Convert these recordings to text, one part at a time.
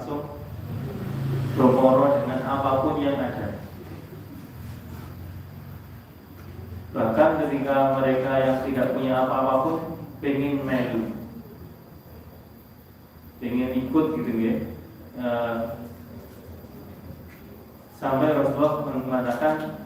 langsung bermoro dengan apapun yang ada. Bahkan ketika mereka yang tidak punya apa-apa pun pengen melu, pengen ikut gitu ya. Sampai Rasulullah mengatakan,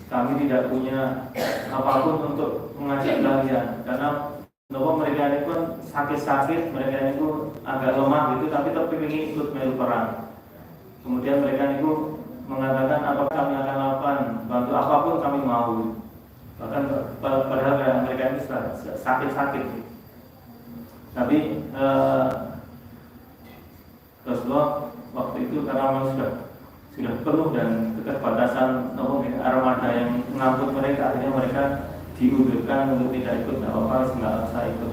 kami tidak punya apapun untuk mengajak kalian, karena mereka ini pun sakit-sakit, mereka itu agak lemah gitu, tapi ingin ikut melu perang. Kemudian mereka itu mengatakan, apa kami akan lakukan, bantu apapun kami mau. Bahkan padahal mereka itu sakit-sakit. Tapi Rasulullah waktu itu karena memang sudah penuh dan keterbatasan armada yang mengangkut mereka, akhirnya mereka diundurkan untuk tidak ikut. Tidak apa-apa, nggak usah ikut.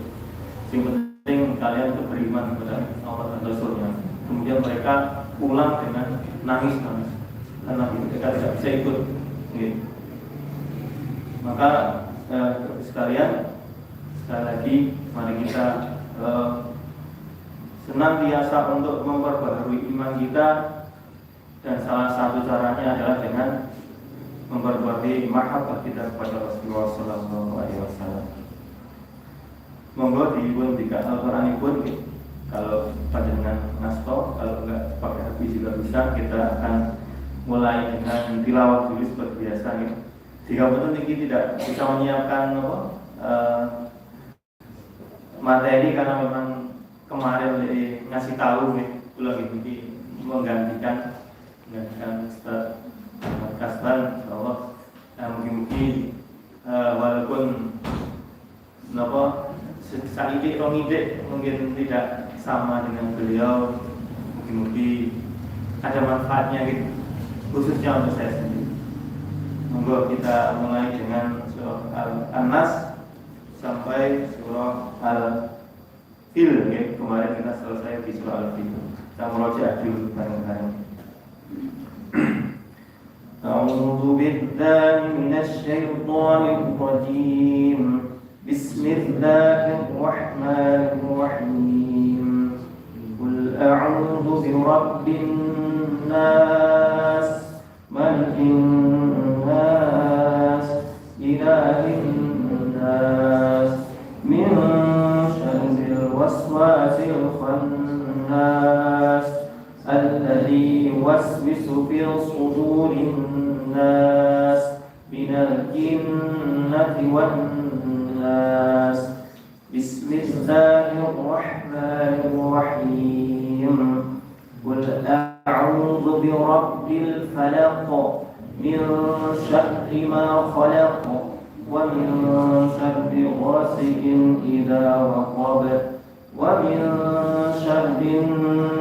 Yang penting kalian untuk beriman kepada Allah dan Rasulnya. Kemudian mereka pulang dengan nangis karena mereka tidak bisa ikut. Maka sekali lagi mari kita senantiasa untuk memperbaharui iman kita, dan salah satu caranya adalah dengan memperbaharui mahabbah kita kepada Rasulullah SAW. Monggo dipun dika Al-Qur'an pun, kalau panjenengan ngasto, kalau enggak pakai HP juga bisa. Kita akan mulai dengan tilawah dulu seperti biasa ya. Jika betul ini tidak bisa menyiapkan materi karena memang kemarin ngasih tahu nih, ulang ini menggantikan Ustaz Kasban, Allah mungkin walaupun sedikit ide mungkin tidak sama dengan beliau, mungkin ada manfaatnya gitu, khususnya untuk saya sendiri. Monggo kita mulai dengan surah Al-Nas sampai surah Al-Fil ya. Kemarin kita selesai di surah Al-Fil. Kita murojaah dulu bareng-bareng. A'udzu billahi minasy syaithanir rajim. Bismillahirrahmanirrahim. Qul a'udzu birabbin nas, malikin nas, ilahin nas, min syarril waswasil khannas, alladzi yuwaswisu fi sudurin nas, minal jinnati wan nas. Bismillahirrahmanirrahim. Qul a'udzu birabbil falaq, min syarri ma khalaq, wa min syarri ghasiqin idza waqab, wa min syarri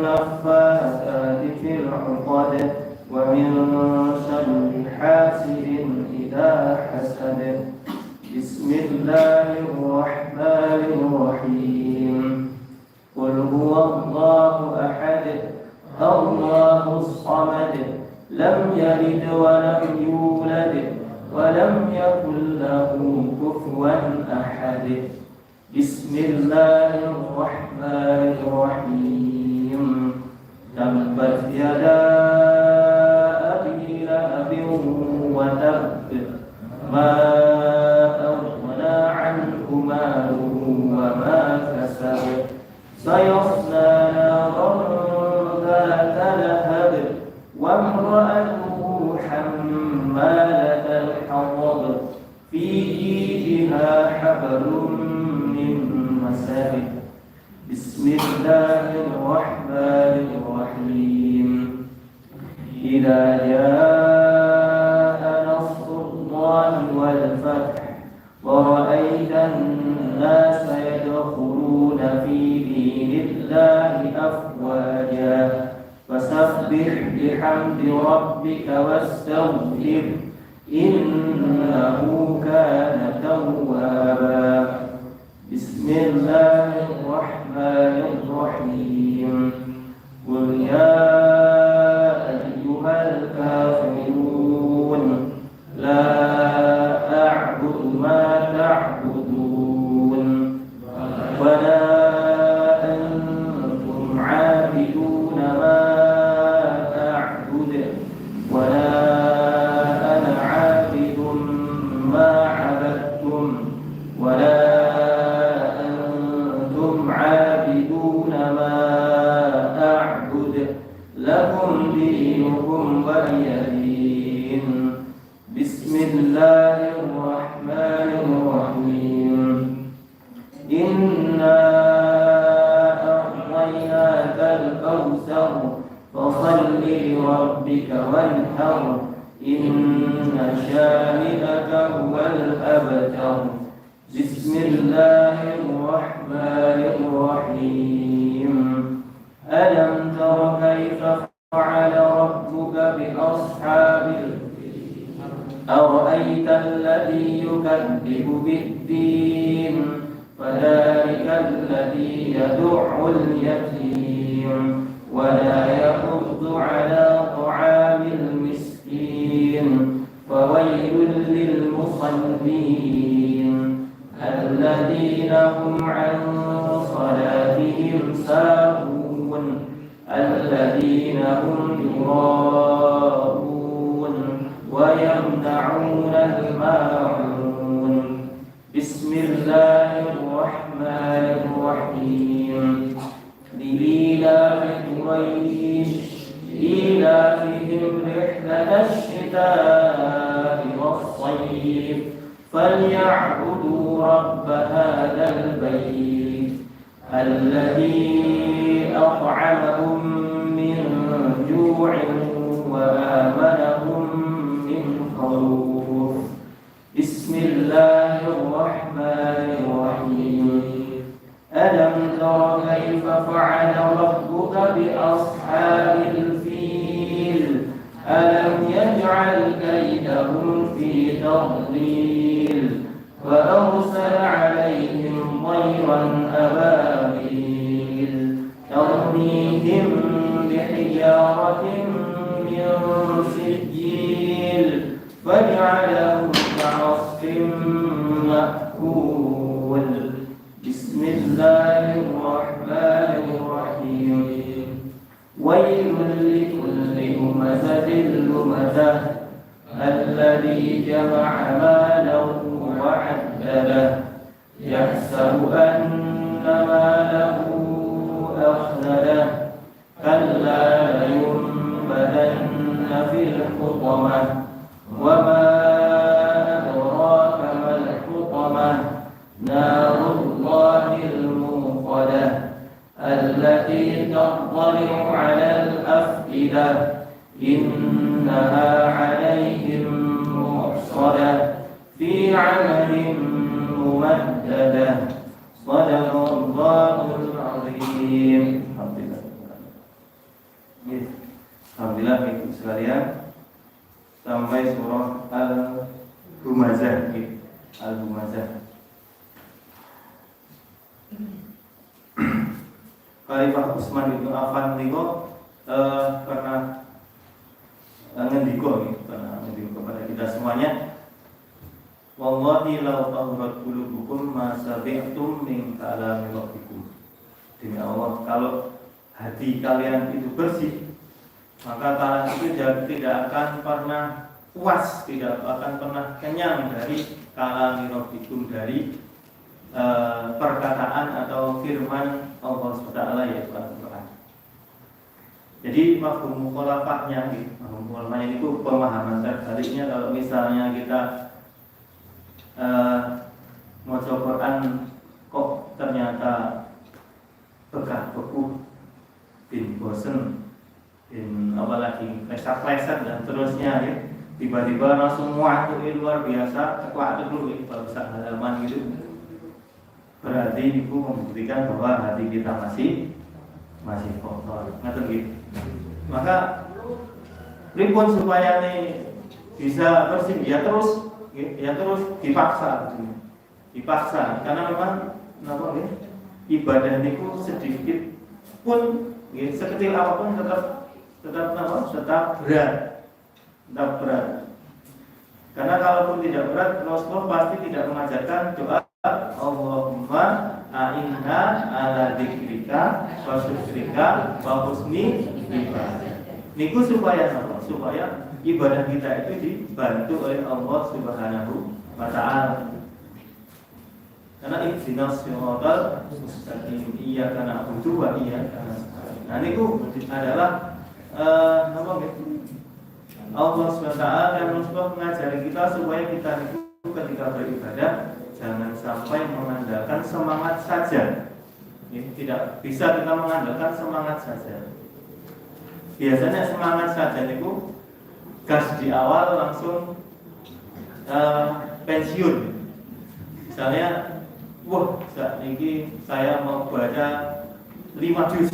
naffathati fil 'uqad, wa min syarri hasidin idza hasad. Bismillahirrahmanirrahim. Qul huwallahu ahad, Allahus samad, lam yalid wa lam yulad, wa lam yakul lahu kufuwan ahad. Bismillahirrahmanirrahim. Tabbat yada abi lahabin wa tabb, ma aghna anhu maluhu wa ma kasab, sayasla naran dhata lahab, wa imra'atuhu hammalatal hatab, fi jidiha hablum min masad. Bismillahirrahmanirrahim. Idza jaa nasrullahi wal fath, wa ra'aitan nasa yadkhuluna fi dinillahi afwaja, fasabbih bihamdi rabbika wastaghfir, innahu kana tawwaba. Bismillahirrahmanirrahim. Qul ya ayyuhal kafirun, la a'budu ma ta'budun, wa la antum 'abidun عابدون ما أعبد ولا أنا عابد ما عبدتم ولا أنتم عابدون ما أعبد لكم دينكم ولي دين. بسم الله الرحمن الرحيم. إنا أعطيناك الكوثر فصل لربك وانحر إن شانئك هو الأبتر. بسم الله الرحمن الرحيم. ألم تر كيف فعل ربك بأصحاب الفيل أرأيت الذي يكذب بالدين فذلك الذي يدع اليتيم ولا يحض على طعام المسكين فويل للمصلين الذين هم عن صلاتهم ساهون الذين هم يراءون ويمنعون الماعون. بسم الله الرحمن الرحيم. لإيلاف قريش إيلافهم رحلة الشتاء والصيف فليعبدوا رب هذا البيت الذي أطعمهم من جوع وآمنهم من خوف. بسم الله الرحمن الرحيم. ألم تر كيف فعل ربك بأصحاب الفيل ألم يجعل كيدهم في تضليل وأرسل عليهم طيرا أبابيل ترميهم بحجارة من سجيل فجعلهم كعصف مأكول. بسم الله الرحمن الرحيم. ويل لكل همزة لمزة الذي جمع مالا وعدده يحسب أن ماله أخلده كلا لينبذن في الحطمة وما أدراك ما الحطمة نار الله الموقدة التي تطلع على الأفئدة إنها عليهم مؤصدة في عمل ممددة. صدق الله العظيم. Alhamdulillah ibu sekalian, sampai surah Al-Humazah. Al-Humazah. Khalifah Utsman bin Affan niku pernah ngendika kepada kita semuanya, wallahi law tahurat qulubukum ma sabi'tum min kalami rabbikum. Demi Allah, kalau hati kalian itu bersih, maka kalian itu tidak akan pernah puas, tidak akan pernah kenyang dari kalami rabbikum, dari perkataan atau firman Allah SWT ya Al-Quran. Jadi mafhum mukhalafahnya itu pemahaman terbaliknya. Kalau misalnya kita mau Quran kok ternyata bekah-bekuh, bin bosen, bin apalagi pleset-pleset dan terusnya ya, tiba-tiba langsung muat luar biasa, kuat dulu bahasa halaman gitu. Berarti ibu membuktikan bahwa hati kita masih kotor, ngerti gitu. Maka pripun supaya nih bisa bersih, ya terus dipaksa, karena memang ibadah niku sedikit pun, sekecil apapun tetap berat. Karena kalaupun tidak berat, Rasulullah pasti tidak mengajarkan doa Allahumma a'inna ala dzikrika wa syukrika wa husni ibadah. Niku supaya apa? Supaya ibadah kita itu dibantu oleh Allah Subhanahu wa taala. Karena ihdinas siratal mustaqim, iyyaka na'budu wa iyyaka nasta'in. Nah niku adalah apa gitu? Allah SWT akan mengajari kita supaya kita itu ketika beribadah jangan sampai mengandalkan semangat saja. Tidak bisa kita mengandalkan semangat saja. Biasanya semangat saja itu gas di awal langsung pensiun. Misalnya, wah saat ini saya mau baca 5 juz,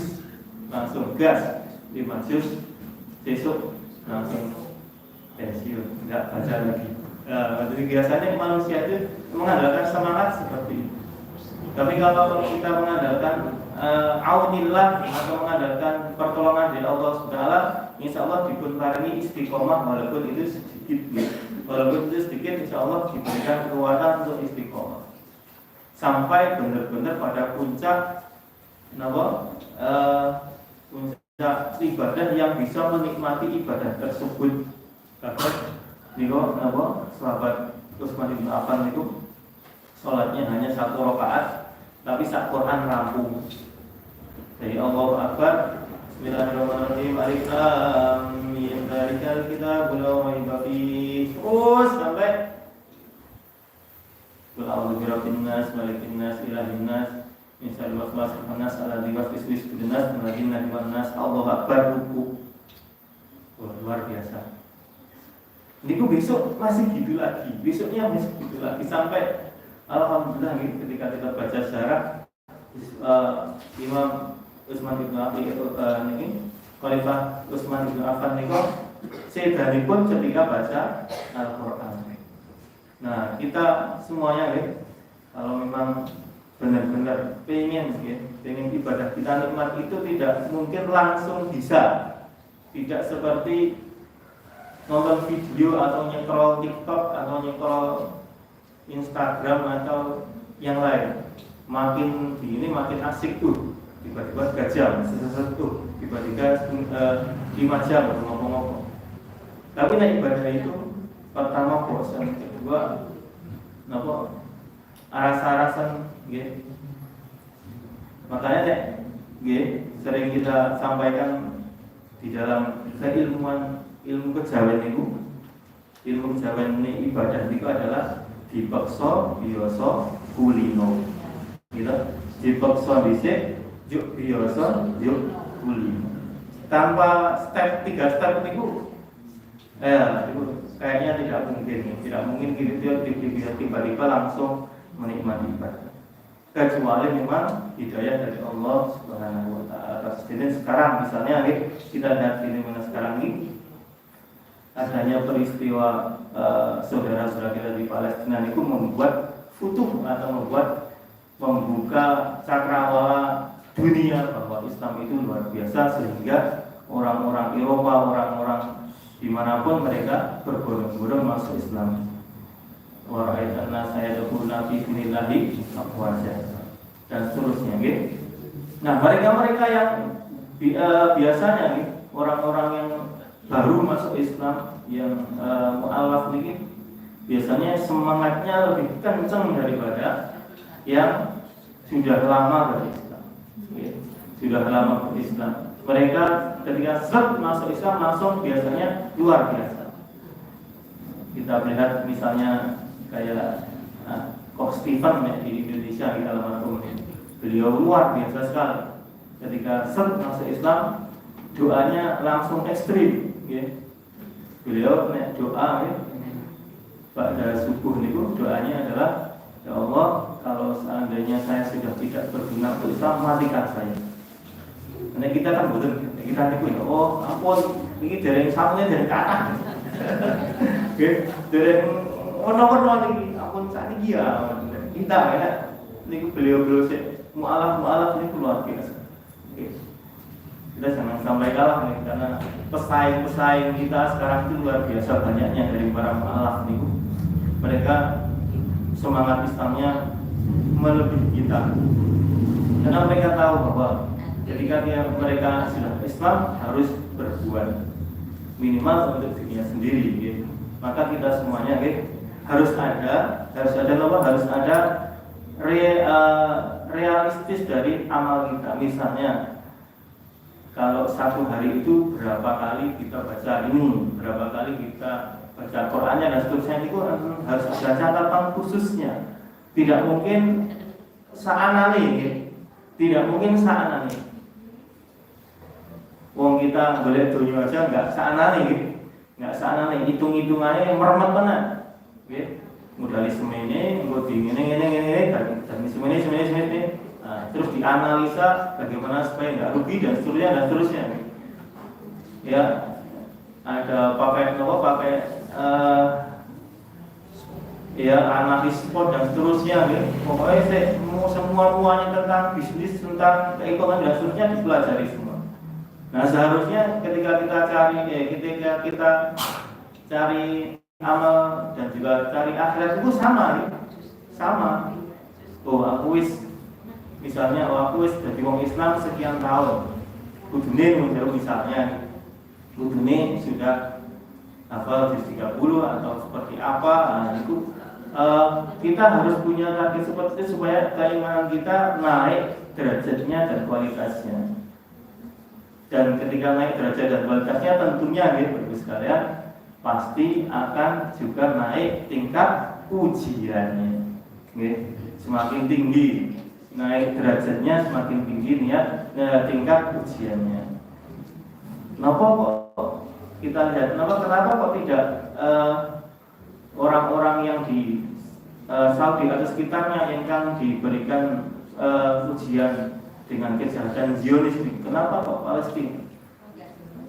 langsung gas 5 juz, besok langsung pensiun, nggak baca lagi. Jadi biasanya manusia itu mengandalkan semangat seperti itu. Tapi kalau kita mengandalkan aunillah atau mengandalkan pertolongan dari Allah Subhanahu, insya Allah dipun paringi istiqomah walaupun itu sedikit. Walaupun itu sedikit, insya Allah diberikan kekuatan untuk istiqomah sampai benar-benar pada puncak, puncak ibadah yang bisa menikmati ibadah tersebut. Niko, sahabat Utsman bin Affan itu sholatnya hanya 1 rakaat, tapi sak Quran rampung. Dari Allahu Akbar, Bismillahirrahmanirrahim, Alif Lam Mim, Dzalikal kitabul la raiba fihi, terus sampai Qul a'udzu birabbin nas, malikin nas, ilahin nas, min syarril waswasil khannas, alladzi yuwaswisu fis nas, minal jinnati wan nas. Allahu Akbar, ruku. Luar biasa. Niku besok masih gitu lagi, besoknya masih gitu lagi sampai alhamdulillah ketika kita baca sejarah Imam Utsman bin Affan ini Khalifah Utsman bin Affan niku sedanipun ketika baca Al-Qur'an. Nah, kita semuanya kalau memang benar-benar pengen ibadah kita nikmat itu tidak mungkin langsung bisa. Tidak seperti nonton video atau nyekrol TikTok atau nyekrol Instagram atau yang lain. Makin ini makin asik tuh, tiba-tiba 3 jam, sesuatu tiba-tiba 5 jam ngomong-ngomong. Tapi naik ibadah itu pertama bosan, kedua aras-arasan gitu. Makanya sering kita sampaikan di dalam keilmuan ilmu kejawen ini ibadah itu adalah dipaksa biasa kulino gitu, dipaksa dhisik juk biasa juk kulino tanpa 3 step itu kayaknya tidak mungkin gitu tiba-tiba langsung menikmati ibadah, kecuali memang hidayah dari Allah Subhanahu wa taala. Jadi sekarang misalnya kita lihat ini mana sekarang ini adanya peristiwa saudara-saudara kita di Palestina itu membuat futuh atau membuka cakrawala dunia bahwa Islam itu luar biasa, sehingga orang-orang Eropa, orang-orang dimanapun mereka berbondong-bondong masuk Islam. Warahmatullahi sayyiduuna fi dinillahi afwaja dan seterusnya gitu. Nah, mereka yang biasanya orang-orang yang baru masuk Islam yang mu'alaf ini biasanya semangatnya lebih kencang daripada yang sudah lama berislam. Sudah lama berislam. Mereka ketika masuk Islam langsung biasanya luar biasa. Kita melihat misalnya kayak Coach Stephen di Indonesia di Alamat Umum. Beliau luar biasa sekali. Ketika masuk Islam, doanya langsung ekstrim. Beliau doa pada subuh niku doanya adalah, ya Allah, kalau seandainya saya sudah tidak berguna untuk Islam, matikan saya. Karena kita kan boten, kita niku oh ampun, ini dari samunya dari kata. Dari ono-ono niki ampun sakniki ya. Kita niku beliau mu'alaf niku luar biasa. Kita jangan sampai kalah nih, karena pesaing kita sekarang itu luar biasa banyaknya dari para mu'alaf nih. Mereka semangat Islamnya melebihi kita. Karena mereka tahu bahwa ketika mereka sudah Islam harus berbuat minimal untuk dirinya sendiri, gitu. Maka kita semuanya harus ada realistis dari amal kita. Misalnya kalau satu hari itu berapa kali kita baca ini, berapa kali kita baca Qurannya dan seterusnya, itu harus ada catatan khususnya. Tidak mungkin saanane. Wong kita boleh dunia aja nggak saanane, hitung-hitungannya yang meremet benar. Modali semene, nggoding ini, dan semene. Nah, terus dianalisa bagaimana supaya nggak rugi dan seterusnya. Ya, ada pakai analis spot dan seterusnya, pokoknya semuanya tentang bisnis, tentang keekonomian dan seterusnya dipelajari semua. Nah, seharusnya ketika kita cari amal dan juga cari akhirat itu sama. Aku wis jadi wong Islam sekian tahun. Kudune misalnya sudah hafal juz 30 atau seperti apa. Nah, itu kita harus punya target seperti itu supaya keimanan kita naik derajatnya dan kualitasnya. Dan ketika naik derajat dan kualitasnya tentunya Bapak sekalian pasti akan juga naik tingkat ujiannya. Semakin tinggi naik derajatnya, semakin tinggi tingkat ujiannya. Kenapa kok tidak orang-orang yang di Saudi atau sekitarnya yang kan diberikan ujian dengan kejahatan Zionis? Kenapa kok Palestina?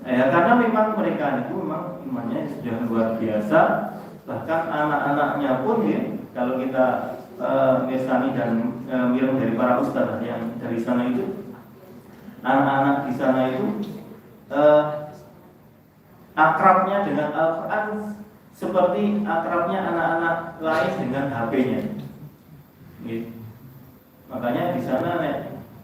Karena memang mereka itu memang imannya sudah luar biasa. Bahkan anak-anaknya pun kalau kita ngesani dan mireng dari para ustadz yang dari sana itu, anak-anak di sana itu akrabnya dengan Al-Quran seperti akrabnya anak-anak lain dengan HP-nya. Makanya di sana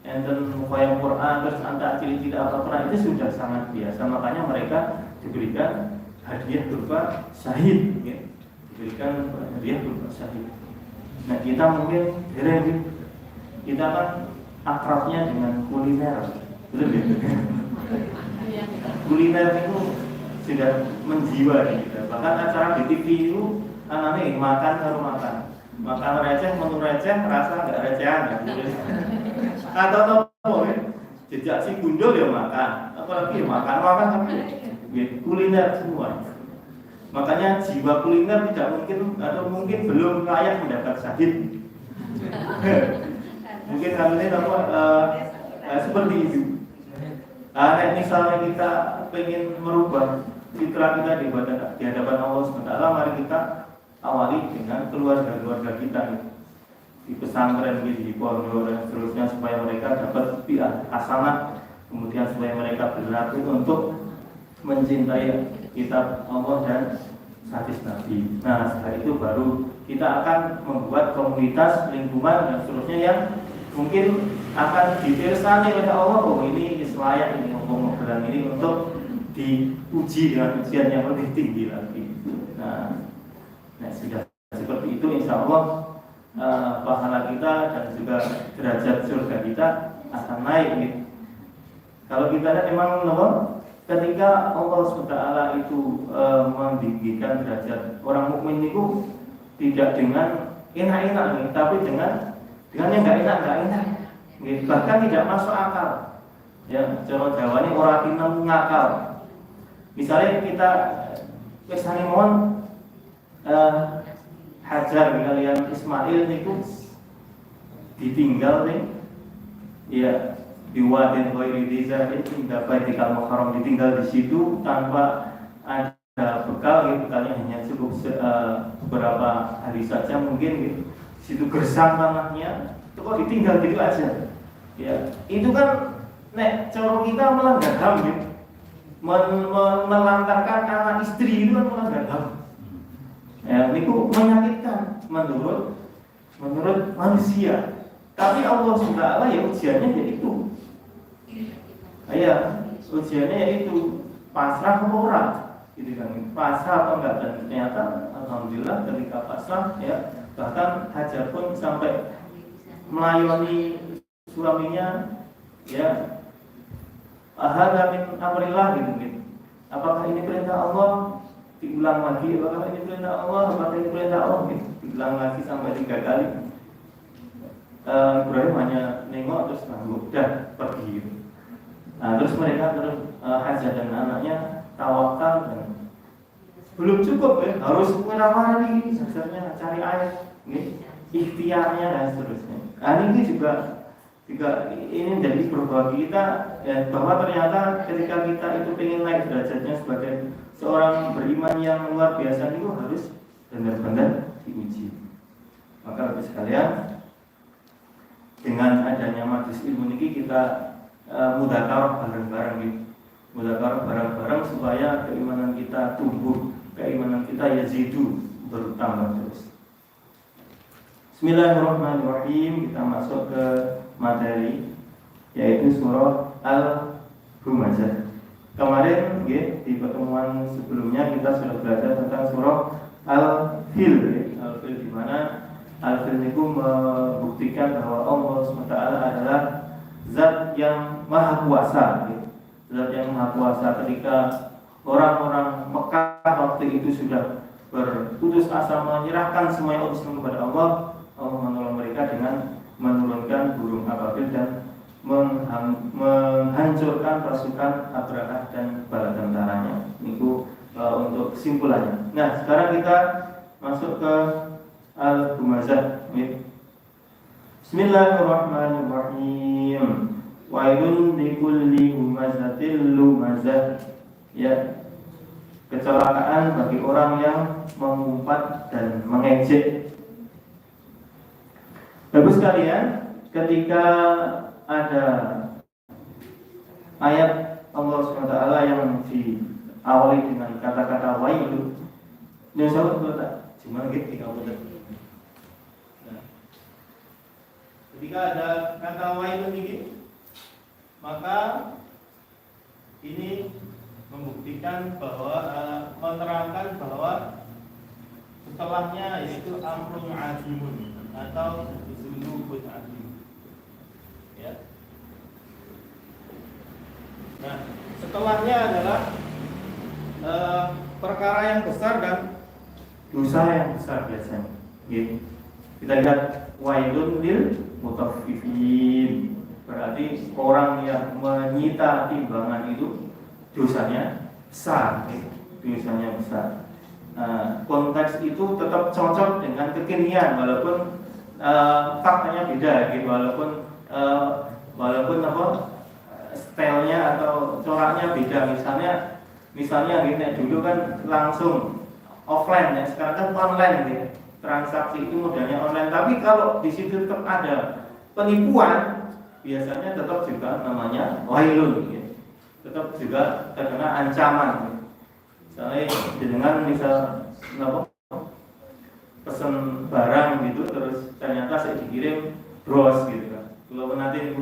enten mukhayam Quran terus antar tidak Al-Quran itu sudah sangat biasa. Makanya mereka diberikan hadiah berupa syahid. Diberikan hadiah berupa syahid. Nah, kita mungkin kita kan akrabnya dengan kuliner, betul ya? Kuliner itu sudah menjiwa di kita. Bahkan acara di TV itu anaknya makan receh, menu receh, rasa nggak recehan, atau jejak si gundul ya makan, apalagi makan tapi kuliner semua. Makanya jiwa kuliner tidak mungkin atau mungkin belum layak mendapat syahid. Mungkin halnya seperti itu. Misalnya kita ingin merubah citra kita di hadapan Allah SWT, mari kita awali dengan keluarga kita di pesantren, di pondok dan seterusnya, supaya mereka dapat hasanah, kemudian supaya mereka berlatih untuk mencintai kitab Allah dan hadis Nabi. Nah, setelah itu baru kita akan membuat komunitas, lingkungan dan seterusnya yang mungkin akan dipirsani oleh Allah. Ini layak ini ngomong-ngomong ini untuk diuji dengan ujian yang lebih tinggi lagi. Nah sudah seperti itu, insya Allah pahala kita dan juga derajat surga kita akan naik. Kalau kita lihat memang ketika Allah SWT itu meninggikan derajat orang mukmin itu tidak dengan enak-enak, tapi dengan yang nggak enak. Bahkan tidak masuk akal. Ya, cara Jawa ini ora tinemu ngakal. Misalnya kita kesane mohon Hajar kalian Ismail niku ditinggal di Wadin Ghairi Dzari, tinggal Baitul Muharram, ditinggal di situ tanpa ada bekal, bekalnya hanya cukup beberapa hari saja mungkin di situ gersang tanahnya, itu kok ditinggal gitu aja. Ya, itu kan cara kita melanggar HAM melantarkan anak istri itu kan melanggar HAM. Ya, itu menyakitkan menurut manusia. Tapi Allah SWT ya ujiannya yaitu, ujiannya yaitu pasrah apa orang, gitu kan? Pasrah apa enggak? Dan ternyata alhamdulillah ketika pasrah ya, bahkan Hajar pun sampai melayani suaminya ya, ahada min amrillah gitu. Apakah ini perintah Allah? Diulang lagi, apakah ini perintah Allah? Apakah ini perintah Allah? Gitu. Diulang lagi sampai 3 kali. Ibrahim hanya nengok terus udah pergi gitu. Nah, terus mereka Hajar dan anaknya tawakal dan belum cukup ya, harus merawat sebenarnya cari air, ikhtiarnya dan seterusnya. Nah, ini juga ini jadi berbagi kita ya, bahwa ternyata ketika kita itu ingin naik derajatnya sebagai seorang beriman yang luar biasa itu harus benar-benar diuji. Maka Bapak sekalian, dengan adanya majelis ilmu ini kita mudzakarah bareng-bareng gitu. Mudzakarah bareng-bareng supaya keimanan kita tumbuh, keimanan kita yazidu, bertambah terus. Bismillahirrahmanirrahim. Kita masuk ke materi yaitu surah Al-Humazah. Kemarin di pertemuan sebelumnya kita sudah belajar tentang surah Al-Fil. Al-Fil di mana Al-Fil itu membuktikan bahwa Allah SWT adalah zat yang maha kuasa. Zat yang maha kuasa. Ketika orang-orang Mekah waktu itu sudah berputus asa menyerahkan semua urusan kepada Allah, Allah menolong mereka dengan menurunkan burung ababil dan menghancurkan pasukan Abrahah dan bala tentaranya. Itu untuk kesimpulannya. Nah, sekarang kita masuk ke Al-Humazah. Bismillahirrahmanirrahim. Wailun likulli humazatil lumazah. Ya, kecelakaan bagi orang yang mengumpat dan mengejek. Bagus sekalian, ketika ada ayat Allah SWT yang diawali dengan kata-kata wailun, ini sahabat berkata, cuma gitu kamu tadi. Ketika ada kata wailun ini, maka ini membuktikan bahwa menerangkan bahwa setelahnya yaitu amrun azimun atau zulubun azim. Ya. Nah, setelahnya adalah perkara yang besar dan dosa yang besar biasanya. Gitu. Kita lihat wailun lil mutaffifin. Berarti orang yang menyita timbangan itu dosanya besar, dosanya besar. Konteks itu tetap cocok dengan kekinian walaupun faktanya beda, gitu. Walaupun stylenya atau coraknya beda. Misalnya gini, dulu kan langsung offline ya, sekarang kan online gitu. Transaksi itu modalnya online, tapi kalau di situ tetap ada penipuan, biasanya tetap juga namanya wailun gitu. Tetap juga terkena ancaman. Misalnya dengan pesan barang gitu, terus ternyata saya dikirim bros gitu kan. Kalau nanti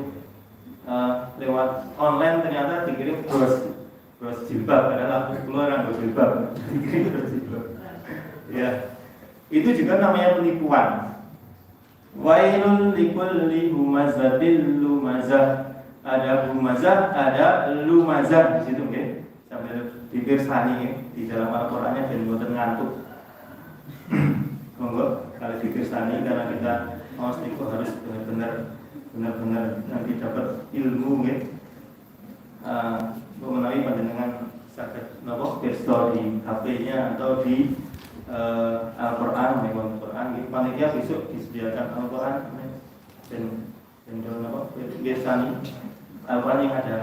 lewat online ternyata dikirim bros jilbab, padahal aku keluar jilbab, dikirim bros jilbab. Ya, itu juga namanya penipuan. Wailul likulli humazatil lumazah. Ada humazah, ada lumazah di situ, okay? Sambil dipirsani di dalam Al-Qur'annya dan buatan ngantuk. Monggo kalau dipirsani karena kita itu harus benar-benar nanti dapat ilmu, okay? Mengenai pandangan sakit nopo pirsa di HP-nya atau di Al-Qur'an, Al-Qur'an. Panitia besok disediakan Al-Qur'an dan nopo biasanya Al-Quran yang ada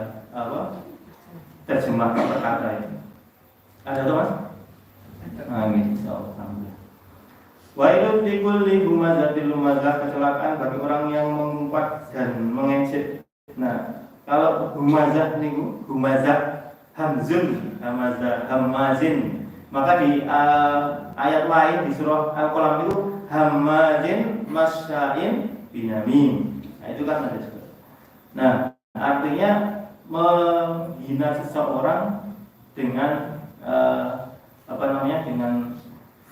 terjemah kata-kata itu. Ada tuh Mas? Amin. Insyaallah. Wailun likulli humazatil lumazah, kecelakaan bagi orang yang mengumpat dan mengejek. Nah, kalau humazah niku, humazah hamzun, hamazin. Maka di ayat lain di surah Al-Qalam itu hamazin masya'in binamim. Nah, itu kan ada juga. Nah, artinya menghina seseorang dengan dengan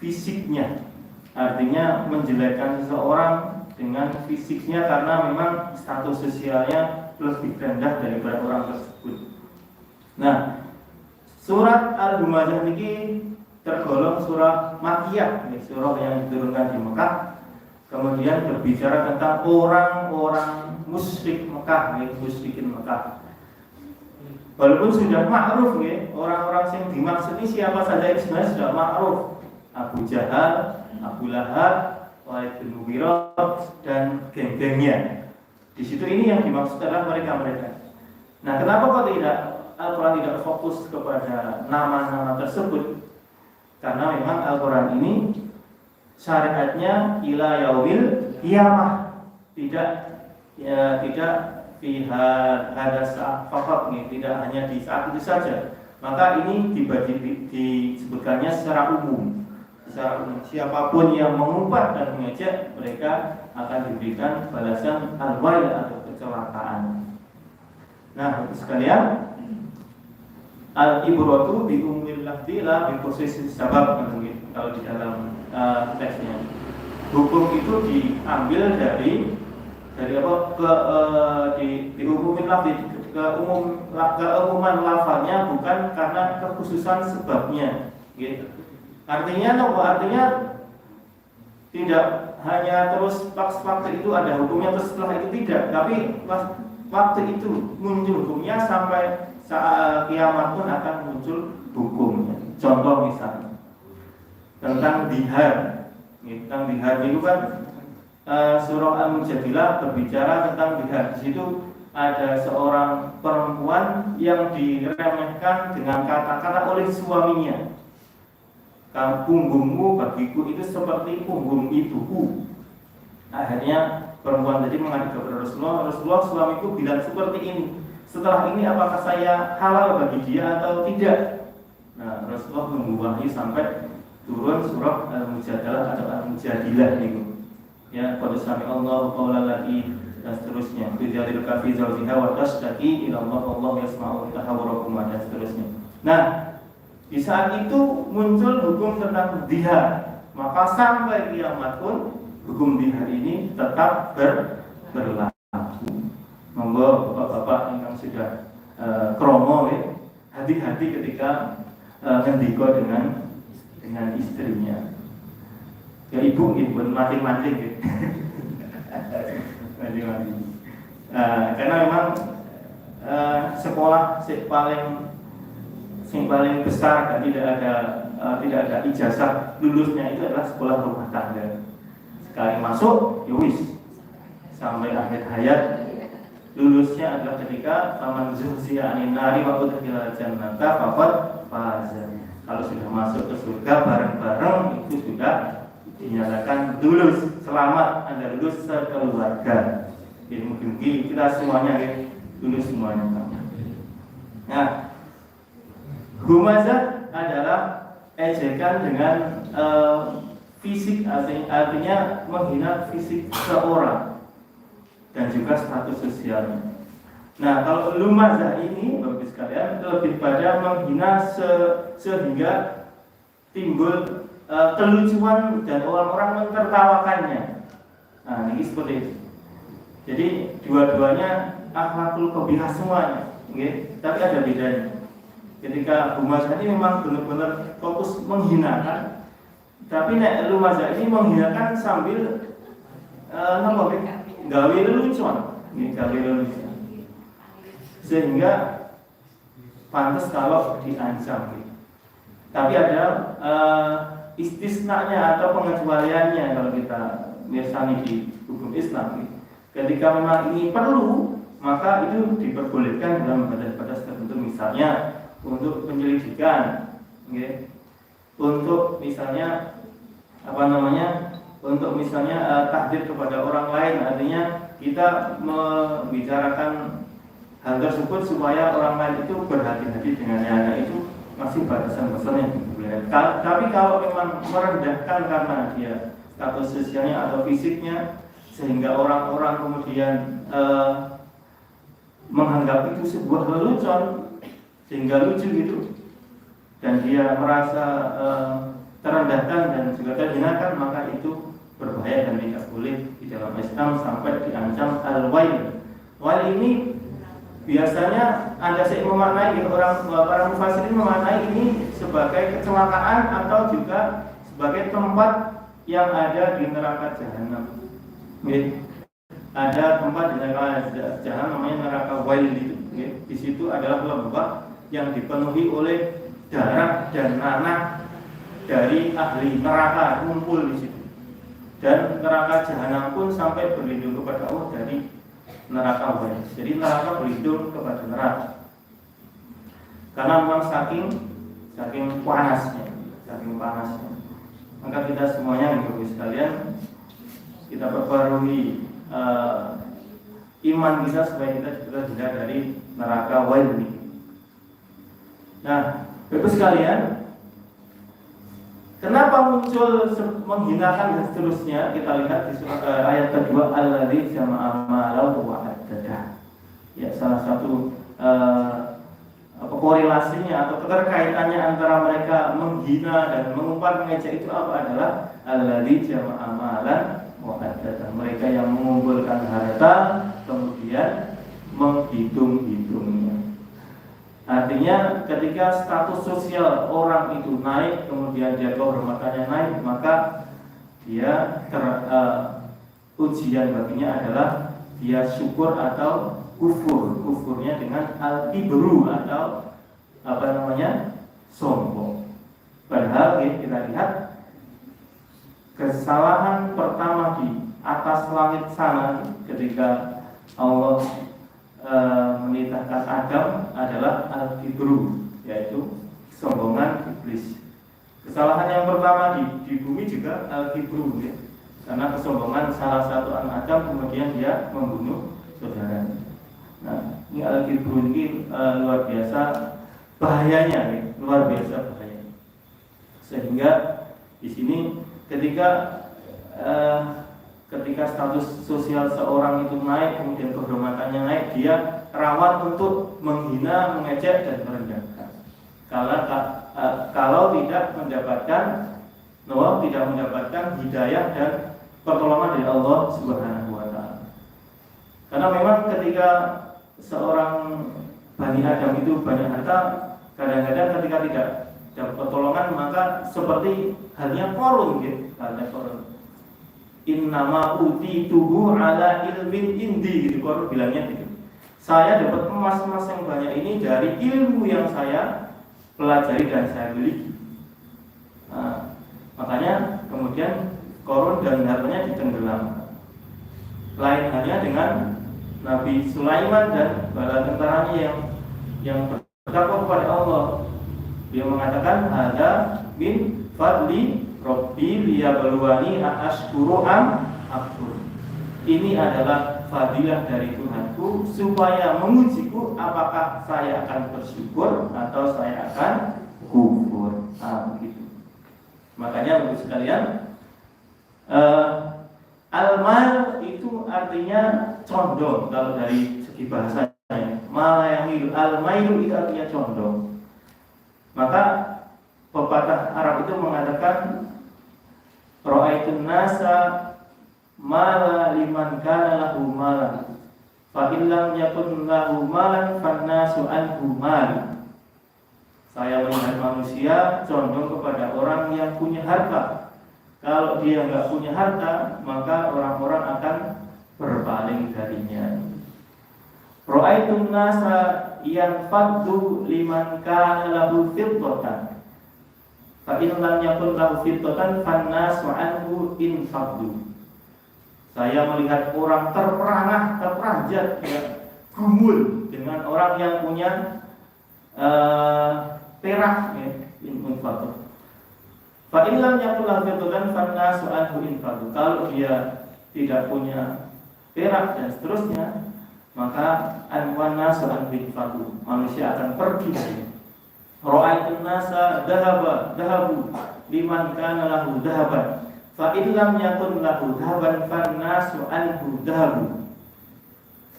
fisiknya, artinya menjelekkan seseorang dengan fisiknya karena memang status sosialnya lebih rendah daripada orang tersebut. Nah, surat Al-Humazah ini tergolong surah Makkiyah, surah yang diturunkan di Mekah. Kemudian berbicara tentang orang-orang musyrik Mekah, musyrikin Mekah. Walaupun sudah ma'ruf, orang-orang yang dimaksud ini siapa saja itu sebenarnya sudah ma'ruf. Abu Jahal, Abu Lahab, Walid bin Mughirah dan geng-gengnya. Di situ ini yang dimaksud adalah mereka-mereka. Nah, kenapa kok Al-Quran tidak fokus kepada nama-nama tersebut? Karena memang Al-Quran ini syariatnya ila yaumil qiyamah, tidak hada saat faqat, tidak hanya di saat itu saja. Maka ini disebutkannya secara umum. Secara umum, siapapun yang mengumpat dan mengejek, mereka akan diberikan balasan al-wail atau kecelakaan. Nah, sekalian, al-ibratu bi umil lafzi la bi khususis sabab, kalau di dalam teksnya. Hukum itu diambil dari diumumin lafzi, keumuman lafalnya bukan karena kekhususan sebabnya, gitu. Artinya tidak hanya terus waktu itu ada hukumnya terus setelah itu tidak, tapi waktu itu muncul hukumnya sampai saat kiamat pun akan muncul hukumnya. Contoh misalnya tentang dihar. Tentang dihar itu kan surah Al-Mujadilah berbicara tentang dihar. Di situ ada seorang perempuan yang diremehkan dengan kata-kata oleh suaminya. Punggungmu bagiku itu seperti punggung ibuku. Akhirnya perempuan tadi mengadu kepada Rasulullah, suamiku bilang seperti ini. Setelah ini apakah saya halal bagi dia atau tidak? Nah, Rasulullah menunggu wahyu sampai turun surah Al-Mujadilah atau Al-Mujadilah itu. Ya, qad sami Allahu qawlan lati dan seterusnya. Tujadilu fi zawjiha wa tashtaki ila Allah wallahu yasma'u tahawurakum dan seterusnya. Nah, di saat itu muncul hukum tentang dihar, maka sampai kiamat pun hukum dihar ini tetap berlaku. Monggo bapak-bapak yang sudah kromo, hati-hati ketika ngendiko dengan istrinya. Ya ibu mancing-mancing, mancing-mancing. Karena memang sekolah yang paling besar dan tidak ada ijazah lulusnya itu adalah sekolah rumah tangga. Sekali masuk, yowis sampai akhir hayat. Lulusnya adalah ketika faman zuhziya 'anil nari wa udkhila jannata faqad faza. Kalau sudah masuk ke surga bareng-bareng itu sudah dinyatakan lulus, selamat, Anda lulus sekeluarga. Jadi mungkin kita semuanya lulus semuanya. Nah, humazah adalah ejekan dengan fisik, artinya menghina fisik seorang dan juga status sosialnya. Nah, kalau lumazah ini bagi sekalian lebih pada menghina sehingga timbul kelucuan dan orang-orang mentertawakannya. Nah, ini seperti itu. Jadi dua-duanya akhlakul qabihah semuanya, tapi ada bedanya. Ketika lumazah ini memang benar-benar fokus menghinakan, tapi lumazah ini menghinakan sambil gawe lelucon, sehingga pantas kalau diancam. Tapi ada istisnanya atau pengecualiannya kalau kita misalnya di hukum Islam. Ketika memang ini perlu, maka itu diperbolehkan dalam batas-batas tertentu, misalnya untuk penyelidikan, untuk misalnya untuk misalnya tahdir kepada orang lain, artinya kita membicarakan hal tersebut supaya orang lain itu berhati-hati dengannya. Nah, itu masih batasan-batasan yang dibolehkan. Tapi kalau memang merendahkan karena dia status sosialnya atau fisiknya, sehingga orang-orang kemudian menganggap itu sebuah lelucon, sehingga lucu gitu, dan dia merasa terendahkan dan juga terhinakan, maka itu berbahaya dan tidak boleh di dalam Islam sampai diancam al-wail. Wail ini biasanya ada yang memaknai, para mufassirin memaknai ini sebagai kecelakaan atau juga sebagai tempat yang ada di neraka jahanam. Ada tempat di neraka jahanam namanya neraka wail itu. Di situ adalah lembah yang dipenuhi oleh darah dan nanah dari ahli neraka kumpul di situ. Dan neraka jahanam pun sampai berlindung kepada Allah dari neraka wail. Jadi neraka berlindung kepada neraka. Karena memang saking panasnya. Maka kita semuanya Bapak sekalian, kita perbarui iman kita supaya kita juga tidak dari neraka wail ini. Nah, Bapak sekalian, kenapa muncul menghinakan dan seterusnya? Kita lihat di ayat kedua, alladzi jama'a malahu wa addadah. Ya, salah satu korelasinya atau keterkaitannya antara mereka menghina dan mengumpat mengejek itu apa adalah alladzi jama'a malan wa addadah. Mereka yang mengumpulkan harta kemudian menghitung-hitungnya. Artinya ketika status sosial orang itu naik, kemudian dia kehormatannya naik, maka dia ujian baginya adalah dia syukur atau kufur. Kufurnya dengan al-kibru atau sombong. Padahal kita lihat kesalahan pertama di atas langit sana ketika Allah menitahkan Adam adalah al-kibru, yaitu kesombongan iblis. Kesalahan yang pertama di bumi juga al-kibru, ya. Karena kesombongan salah satu anak Adam kemudian dia membunuh saudaranya. Nah, ini al-kibru ini luar biasa bahayanya, ya. Luar biasa bahaya. Sehingga di sini ketika status sosial seorang itu naik, kemudian kehormatannya naik, dia rawan untuk menghina, mengejek dan merendahkan. Kalau tidak mendapatkan hidayah dan pertolongan dari Allah Subhanahu wa taala. Karena memang ketika seorang Bani Adam itu banyak harta, kadang-kadang ketika tidak dapat pertolongan maka seperti halnya Qarun, gitu. Halnya Qarun. Innama utituhu ala ilmin indi, gitu Qarun bilangnya gitu. Saya dapat emas-emas yang banyak ini dari ilmu yang saya pelajari dan saya miliki. Nah, makanya kemudian Qarun dan hartanya ditenggelamkan. Lain halnya dengan Nabi Sulaiman dan bala tentaranya yang bertakwa kepada Allah. Dia mengatakan ada min fadli Rabbi liyabluwani ashkuru am akfur. Ini adalah fadilah dari Tuhanku supaya mengujiku apakah saya akan bersyukur atau saya akan kufur. Begitu. Makanya Bapak sekalian, al-mal itu artinya condong kalau dari segi bahasanya. Malayamil, al-mailu itu artinya condong. Maka pepatah Arab itu mengatakan ra'aitun nasa mala liman kana lahu malan fa illam yakun lahu malan fannasu anhu mal. Saya melihat manusia condong kepada orang yang punya harta. Kalau dia enggak punya harta, maka orang-orang akan berpaling darinya. Ra'aitun nasa yanfaddu liman kana lahu fiddatan fa in lam yakun lahu fiddatan fannasu anhu infaddu. Saya melihat orang terperanjat, ya, gumul dengan orang yang punya perak, ya, infaddu. Fa in lam yakun lahu fiddatan fannasu anhu infaddu. Kalau dia tidak punya perak dan seterusnya, maka anwana su'an bin fadu, manusia akan pergi dari. Ra'aitun nasa dahabu liman kana lahu dahaban fa illam yakun lahu dhaban fannasu anhu dhahabu.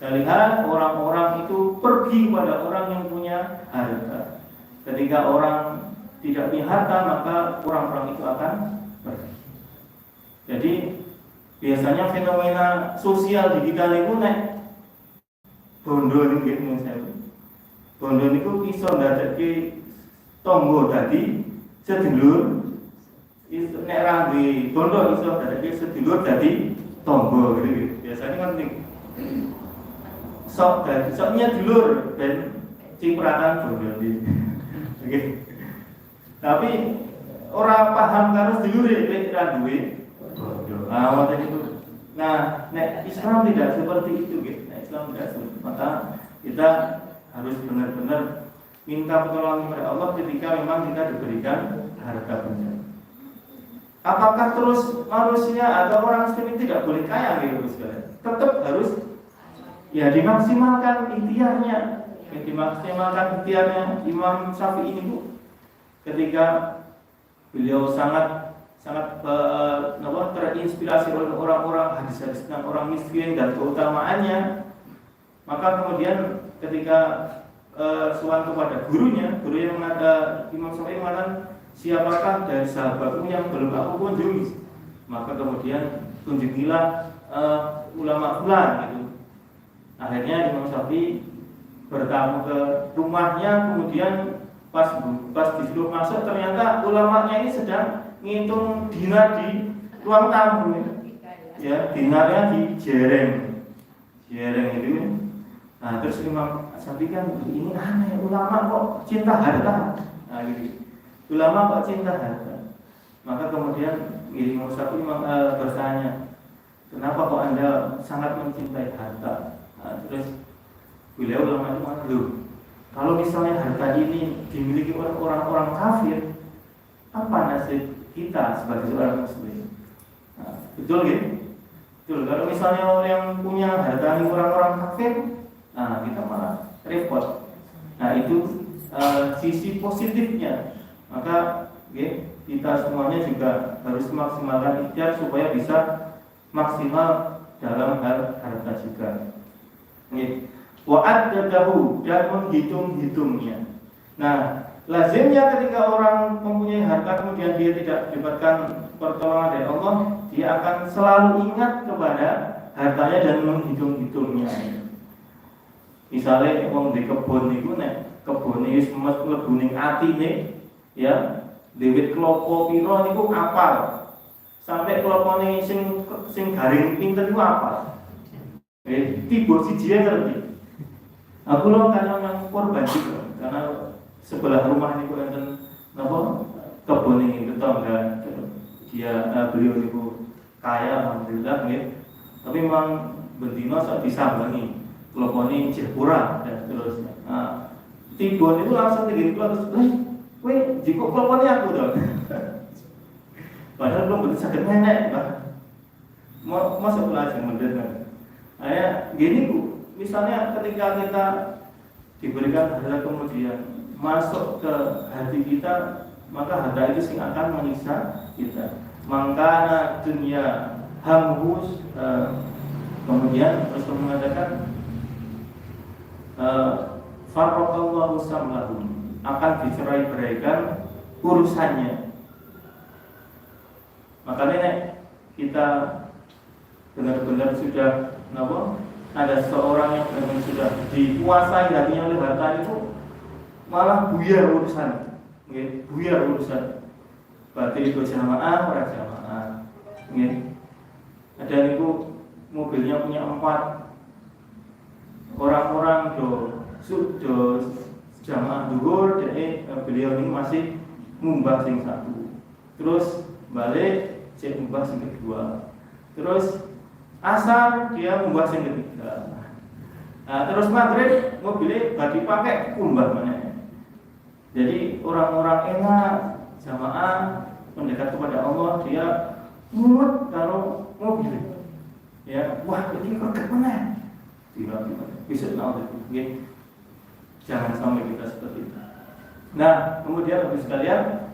Lihat orang-orang itu pergi pada orang yang punya harta. Ketika orang tidak punya harta, maka orang-orang itu akan pergi. Jadi biasanya fenomena sosial di kita itu naik bondo ini gitu saya. Bondo niku iso ndadekke tangga dadi sedulur. Iso nek rambe bondo iso ndadekke sedulur dadi tangga gitu. Biasanya kan soknya dulur dan cipratan bondo iki. Oke. Tapi orang paham karo sedulur nek ra duwe bondo. Nah, nek Islam tidak seperti itu gitu. Nek Islam tidak seperti itu. Maka kita harus benar-benar minta pertolongan kepada Allah ketika memang kita diberikan harta benda. Apakah terus manusia atau orang muslim tidak boleh kaya gitu sekalian? Tetap harus ya dimaksimalkan ikhtiarnya. Ya, dimaksimalkan ikhtiarnya Imam Syafi'i ini Bu. Ketika beliau sangat terinspirasi oleh orang-orang hadis-hadis tentang orang miskin dan keutamaannya, maka kemudian ketika sowan kepada gurunya mengatakan, Imam Syafi'i mengatakan, siapakah dari sahabatmu yang belum aku kunjungi? Maka kemudian tunjukilah ulama fulan gitu. Akhirnya Imam Syafi'i bertamu ke rumahnya, kemudian pas disuruh masuk ternyata ulamanya ini sedang ngitung dinar di ruang tamu ya, dinarnya di jereng itu. Nah terus Imam Syafi'i kan ini aneh, ulama kok cinta harta. Nah gitu, ulama kok cinta harta. Maka kemudian Imam Syafi'i bertanya, kenapa kok anda sangat mencintai harta? Nah, terus beliau ulama itu mengatakan, loh, kalau misalnya harta ini dimiliki oleh orang-orang kafir, apa nasib kita sebagai seorang muslim? Nah, betul gitu? Betul. Kalau misalnya orang yang punya harta ini orang-orang kafir, nah kita malah repot. Nah itu sisi positifnya. Maka kita semuanya juga harus maksimalkan ikhtiar supaya bisa maksimal dalam hal harta juga. Wa'addadahu, dan menghitung-hitungnya. Nah, lazimnya ketika orang mempunyai harta kemudian dia tidak mendapatkan pertolongan dari Allah, dia akan selalu ingat kepada hartanya dan menghitung-hitungnya. Misalnya wong di kebun niku nek kebune wis mlebu ning atine ya, dewet klopo pira niku apal. Sampai klopone sing garing pinten niku apal. Tiba siji ngerti. Aku lo karena yang korban juga, karena sebelah rumah niku enten napa kebun ini tetangga beliau niku kaya alhamdulillah nggih. Tapi memang bendino sak disambangi klopone jeh kurang dan terus. Nah, tiba niku langsung tinggi terus, kowe jiko klopone aku to. Padahal belum bisa saged nenek, Pak. Masuk lagi mendengar. Ayah gini Bu, misalnya ketika kita diberikan harta kemudian masuk ke hati kita, maka harta itu sing akan menyiksa kita. Maka dunia hamhus, kemudian terus mengatakan farraqallahu samlahum, akan dicerai-beraikan urusannya. Makanya kita benar-benar sudah ada seorang yang benar-benar sudah dikuasai hatinya oleh harta itu, malah buyar urusan, buyar urusan. Berarti itu jamaah, orang jamaah. Ada niku mobilnya punya 4, orang-orang sudah jamaah duhur, jadi beliau ini masih ngumbah sing 1. Terus balik cek ngumbah sing kedua. Terus asar dia ngumbah sing ketiga. Nah, terus maghrib mobilnya bagi pakai kumbah mana. Jadi orang-orang enak jamaah mendekat kepada Allah, dia mumet kalau mobil. Ya, wah ini kerket mana? Tiba-tiba bisa tahu gitu. Jangan sampai kita seperti itu. Nah, kemudian habis sekalian,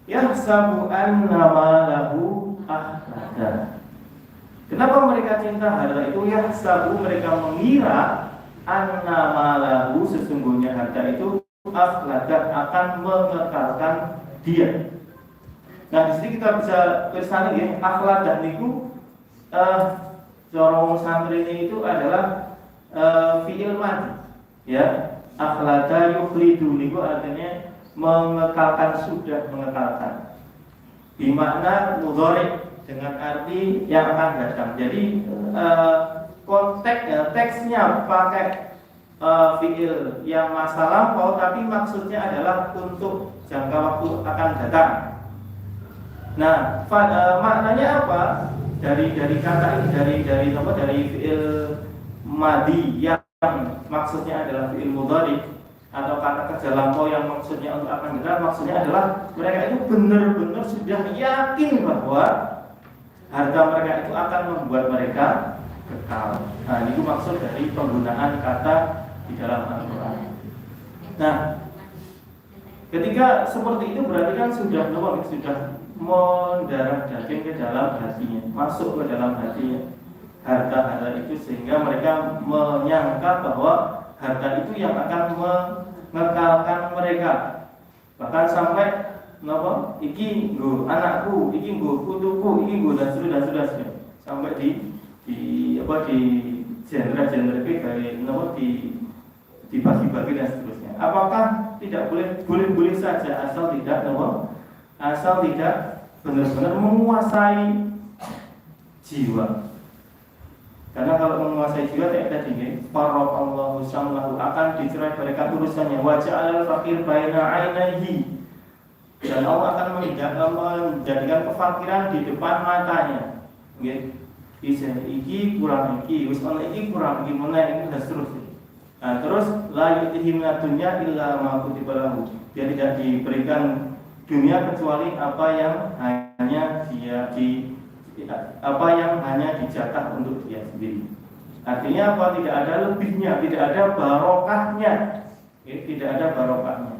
yahsabu anna malahu akhlada. Kenapa mereka cinta harta itu? Ya sabu, mereka mengira anna malahu, sesungguhnya harta itu akhlada, akan mengekalkan dia. Nah, di sini kita bisa tulisan ya, akhlada niku corong santri ini itu adalah fi'il madhi. Ya, akhlada yukhlidu niku artinya mengekalkan, sudah mengekalkan. Bimakna mudhari, dengan arti yang akan datang. Jadi konteks teksnya pakai fi'il yang masa lampau, tapi maksudnya adalah untuk jangka waktu akan datang. Nah, maknanya apa? Dari kata ini, dari fi'il madhi yang maksudnya adalah fi'il mudhari, atau kata kerja lampau yang maksudnya untuk akan datang, maksudnya adalah mereka itu benar-benar sudah yakin bahwa harta mereka itu akan membuat mereka kekal. Nah, ini maksud dari penggunaan kata di dalam Al-Quran. Nah, ketika seperti itu berarti kan sudah mendarah daging ke dalam hatinya, masuk ke dalam hatinya harta-harta itu, sehingga mereka menyangka bahwa harta itu yang akan mengekalkan mereka. Bahkan sampai iki nggo anakku, iki nggo putuku, iki nggo dan sudah sampai di genre kayak dibagi-bagi dan seterusnya. Apakah tidak boleh saja asal tidak benar-benar menguasai jiwa? Karena kalau menguasai jiwa tidak tadi nggih, faraqallahu samlahu, akan dicerai berikan urusannya, wa ja'al faqir baina ainaihi, dan Allah akan menjadikan kefakiran di depan matanya. Nggih. Iki kurang iki, wis ana iki kurang iki meneh, dan seterusnya. Nah, terus la yutihim dunya illa ma kutiba lahu. Dia tidak diberikan dunia kecuali apa yang hanya dijatah untuk dia sendiri. Artinya apa? Tidak ada lebihnya, tidak ada barokahnya. Tidak ada barokahnya.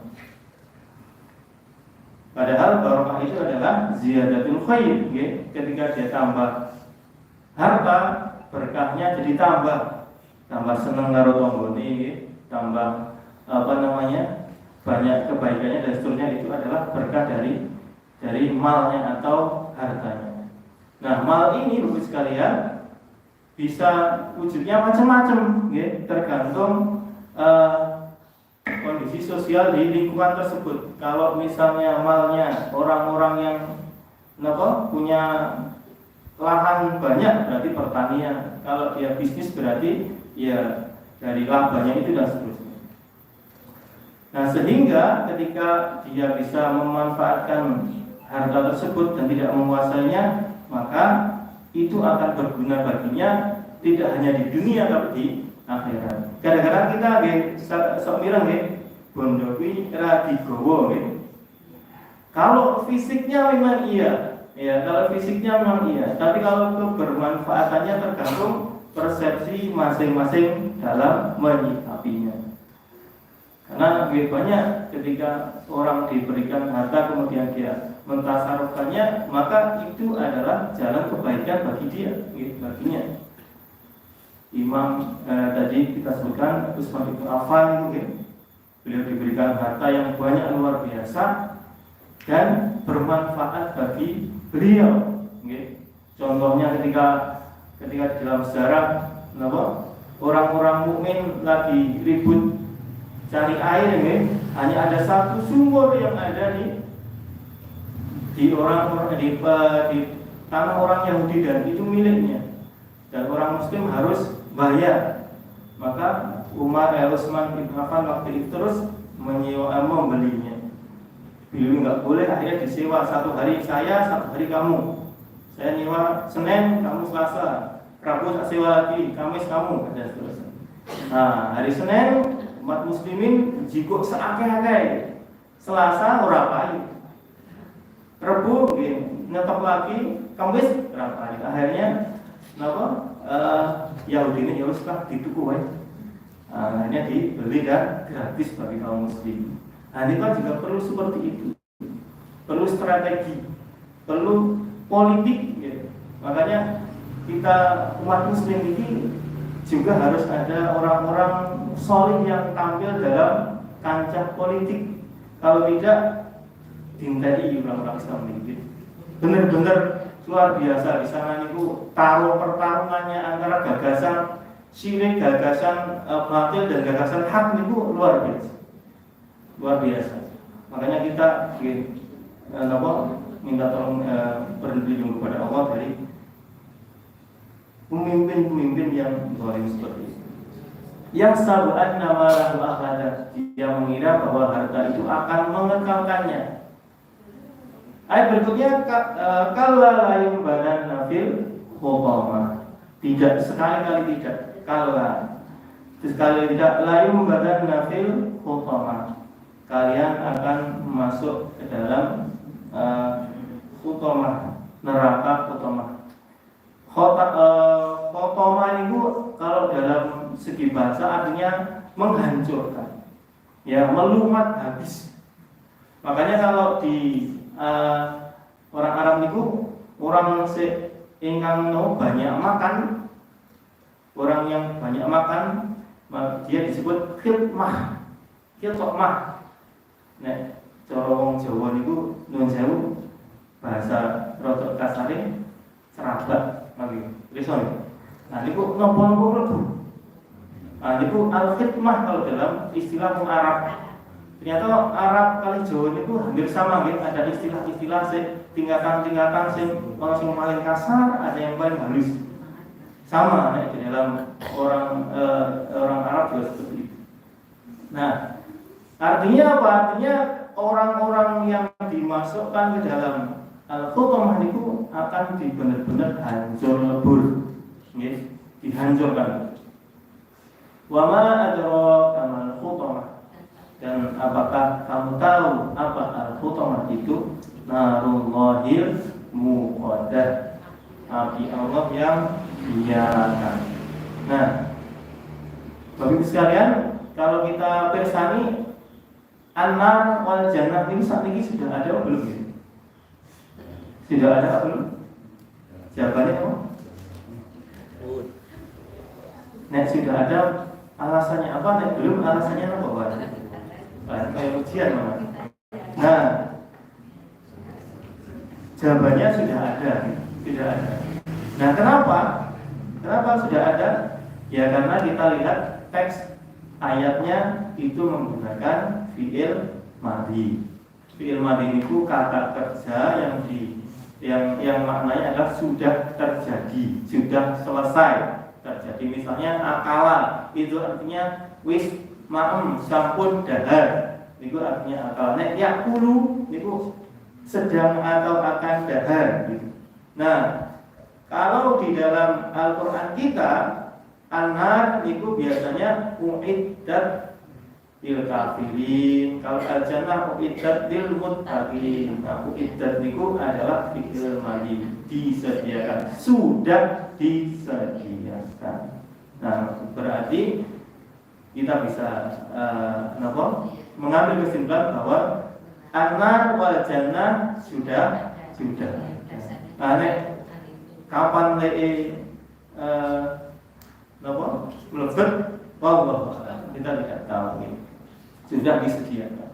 Padahal barokah itu adalah ziyadatul khair. Ketika dia tambah harta, berkahnya jadi tambah senang karo tanggane, tambah banyak kebaikannya dan seterusnya. Itu adalah berkah dari malnya atau hartanya. Nah, mal ini Bapak sekalian bisa wujudnya macam-macam, tergantung kondisi sosial di lingkungan tersebut. Kalau misalnya malnya orang-orang yang punya lahan banyak, berarti pertanian. Kalau dia bisnis berarti ya dari labanya itu dan seterusnya. Nah, sehingga ketika dia bisa memanfaatkan harta tersebut dan tidak menguasainya, maka itu akan berguna baginya tidak hanya di dunia tapi di akhirat. Kadang-kadang kita sok mireng bondo kuwi ra digowo. Kalau fisiknya memang iya, kalau fisiknya memang iya, tapi kalau kebermanfaatannya tergantung persepsi masing-masing dalam menyikapinya. Karena banyak ketika orang diberikan harta kemudian dia mentasarufkannya, maka itu adalah jalan kebaikan bagi dia, baginya. Imam tadi kita sebutkan Utsman bin Affan, beliau diberikan harta yang banyak luar biasa dan bermanfaat bagi beliau. Contohnya ketika di dalam sejarah, orang-orang mukmin lagi ribut cari air, hanya ada satu sumur yang ada di tanah orang Yahudi dan itu miliknya, dan orang Muslim harus bayar. Maka Utsman bin Affan waktu itu terus membelinya. Beliau nggak boleh, akhirnya disewa, satu hari saya, satu hari kamu. Saya nyewa Senin, kamu Selasa, Rabu tak sewa lagi, Kamis kamu, dan seterusnya. Nah, hari Senin umat muslimin jikuk seakeh-akeh, Selasa ora payu, Rabu ngetop lagi, Kamis ora payu. Akhirnya Yahudi ini ya wis lah dituku wae. Akhirnya dibeli dan gratis bagi kaum muslim. Nah, ini kan juga perlu seperti itu. Perlu strategi, perlu politik gitu. Makanya kita umat muslim ini juga harus ada orang-orang solid yang tampil dalam kancah politik. Kalau tidak, dintai orang-orang Islam ini benar-benar luar biasa. Di sana itu taruh pertarungannya antara gagasan syirik, gagasan batil dan gagasan hak itu luar biasa, luar biasa. Makanya kita minta tolong berlindung kepada Allah dari pemimpin-pemimpin yang zalim seperti itu. Yang sabu'an nama lahu akhada, dia mengira bahwa harta itu akan mengekalkannya. Ayat berikutnya kalla la yumbanan nafil khutama. Tidak, sekali-kali tidak. Kalla, sekali tidak la yumbanan nafil khutama. Kalian akan masuk ke dalam khutama, neraka khutama. Khutama itu kalau dalam segi bahasa artinya menghancurkan, ya, melumat habis. Makanya kalau di orang Arab itu orang ingkang banyak makan, orang yang banyak makan dia disebut khitmah, khitmah. Nek cara wong Jawa niku nuwun sewu bahasa rodok kasare serabak lagi. Rison. Nah niku nopo-nopo mlebu. Nah niku al-khitmah kalau dalam istilah Arab. Ternyata Arab kali Jawa niku hampir sama gitu. Ada istilah-istilah tingkatan-tingkatan sing paling kasar, ada yang paling halus. Sama di dalam orang Arab juga seperti itu. Nah, artinya apa? Artinya orang-orang yang dimasukkan ke dalam al-khutamah itu akan benar-benar hancur lebur, yes, dihancurkan. Wa ma adraka mal khutamah, dan apakah kamu tahu apa al-khutamah itu? Narullahil muqaddah, api Allah yang dinyalakan. Nah, Bapak Ibu sekalian, kalau kita persani an-nar wal jannah ini saat ini sudah ada atau belum ya? Sudah ada atau belum? Jawabannya apa? Nek sudah ada, alasannya apa? Nek belum, alasannya apa, Pak? Kayak ujian, Pak. Nah, jawabannya sudah ada, sudah ada. Nah, kenapa? Kenapa sudah ada? Ya karena kita lihat teks ayatnya itu menggunakan fi'il madhi. Fi'il madhi itu kata kerja yang maknanya adalah sudah terjadi, sudah selesai terjadi. Misalnya akala itu artinya wis maem sampun dahar. Itu artinya akal. Nek yakulu itu sedang atau akan dahar gitu. Nah, kalau di dalam Al-Qur'an kita an-nar itu biasanya uiddat lil kafirin, kalau al-jannah uiddat lil muttaqin. Nah, uiddat itu adalah fi'il madhi, disediakan, sudah disediakan. Nah, berarti kita bisa mengambil kesimpulan bahwa an-nar wal jannah sudah. Nah, kapan melebet, kita tidak tahu ini. Sudah disediakan.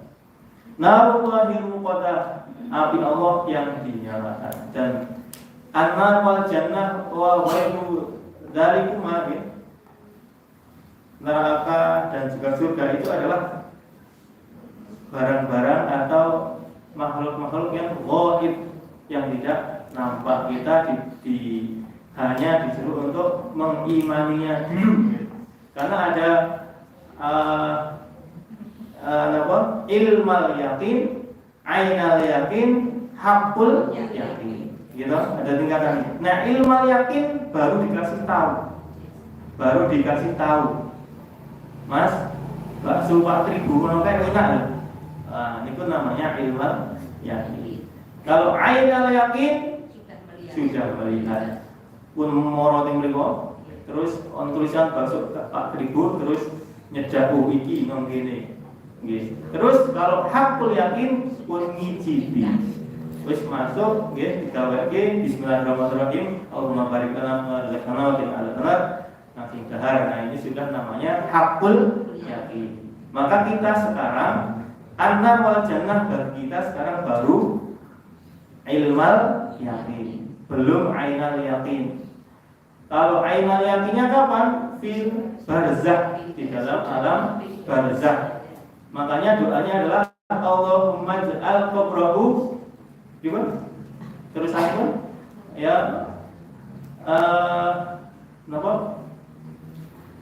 Narullahil muqaddah, api Allah yang dinyalakan. Dan an-nar wal jannah wa ghairu dzalikum neraka dan juga surga itu adalah barang-barang atau makhluk-makhluk yang ghaib, yang tidak nampak. Kita hanya disuruh untuk mengimaninya dulu, karena ada ilmal yakin, ainal yakin, hakul yakin, gitu. Ada tingkatannya. Nah, ilmal yakin baru dikasih tahu, Mas, bakso 4.000 kayak enak loh. Ini pun namanya ilmal yakin. Kalau ainal yakin sudah melihat pun moroting mriku, terus on tulisan bakso 4.000, terus nyedak iki nang kene. Nggih. Terus kalau hakul yakin pun ngicipi. wis masuk nggih digaweke bismillahirrahmanirrahim Allahumma barik lana wa razaqna wa qina adzabannar. Nah ini sudah namanya hakul yakin. Maka kita sekarang annar wal jannah bagi kita sekarang baru ilmal yakin, belum ainal yakin. Kalau ainal yakinnya kapan? Fil barzakh, di dalam alam barzakh. Makanya doanya adalah Allahumma ja'al qabrahu gimana? Terus apa? Ya napa?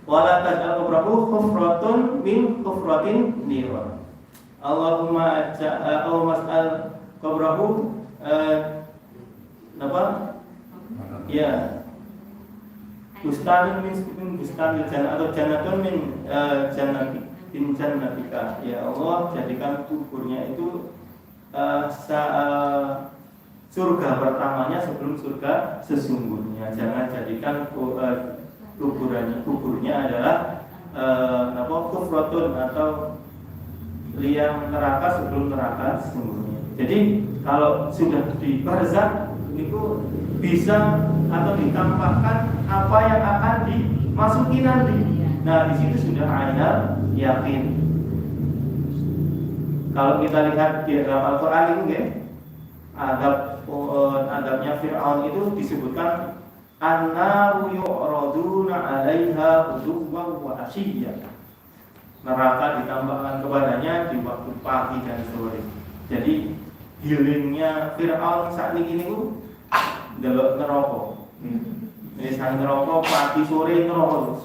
Wala taj'al qabrahu khufratun min khufratin niran. Allahumma ja'al qabrahu napa? Ya bustanun min bustanil jannah atau jannatun min jannatika. Ya Allah, jadikan kuburnya itu surga pertamanya sebelum surga sesungguhnya. Jangan jadikan kuburnya adalah kufratun atau liang neraka sebelum neraka sesungguhnya. Jadi kalau sudah di barzakh itu bisa atau ditampakkan apa yang akan dimasuki nanti. Nah, di situ sudah ainal yakin. Kalau kita lihat di dalam Al-Qur'an ini, adabnya Fir'aun itu disebutkan annaru yu'raduna 'alaiha ghuduwwan wa 'ashiyya. Neraka ditambahkan kepadanya di waktu pagi dan sore. Jadi healingnya Fir'aun saat ini ku delok neraka. Ini sang neraka pagi sore neraka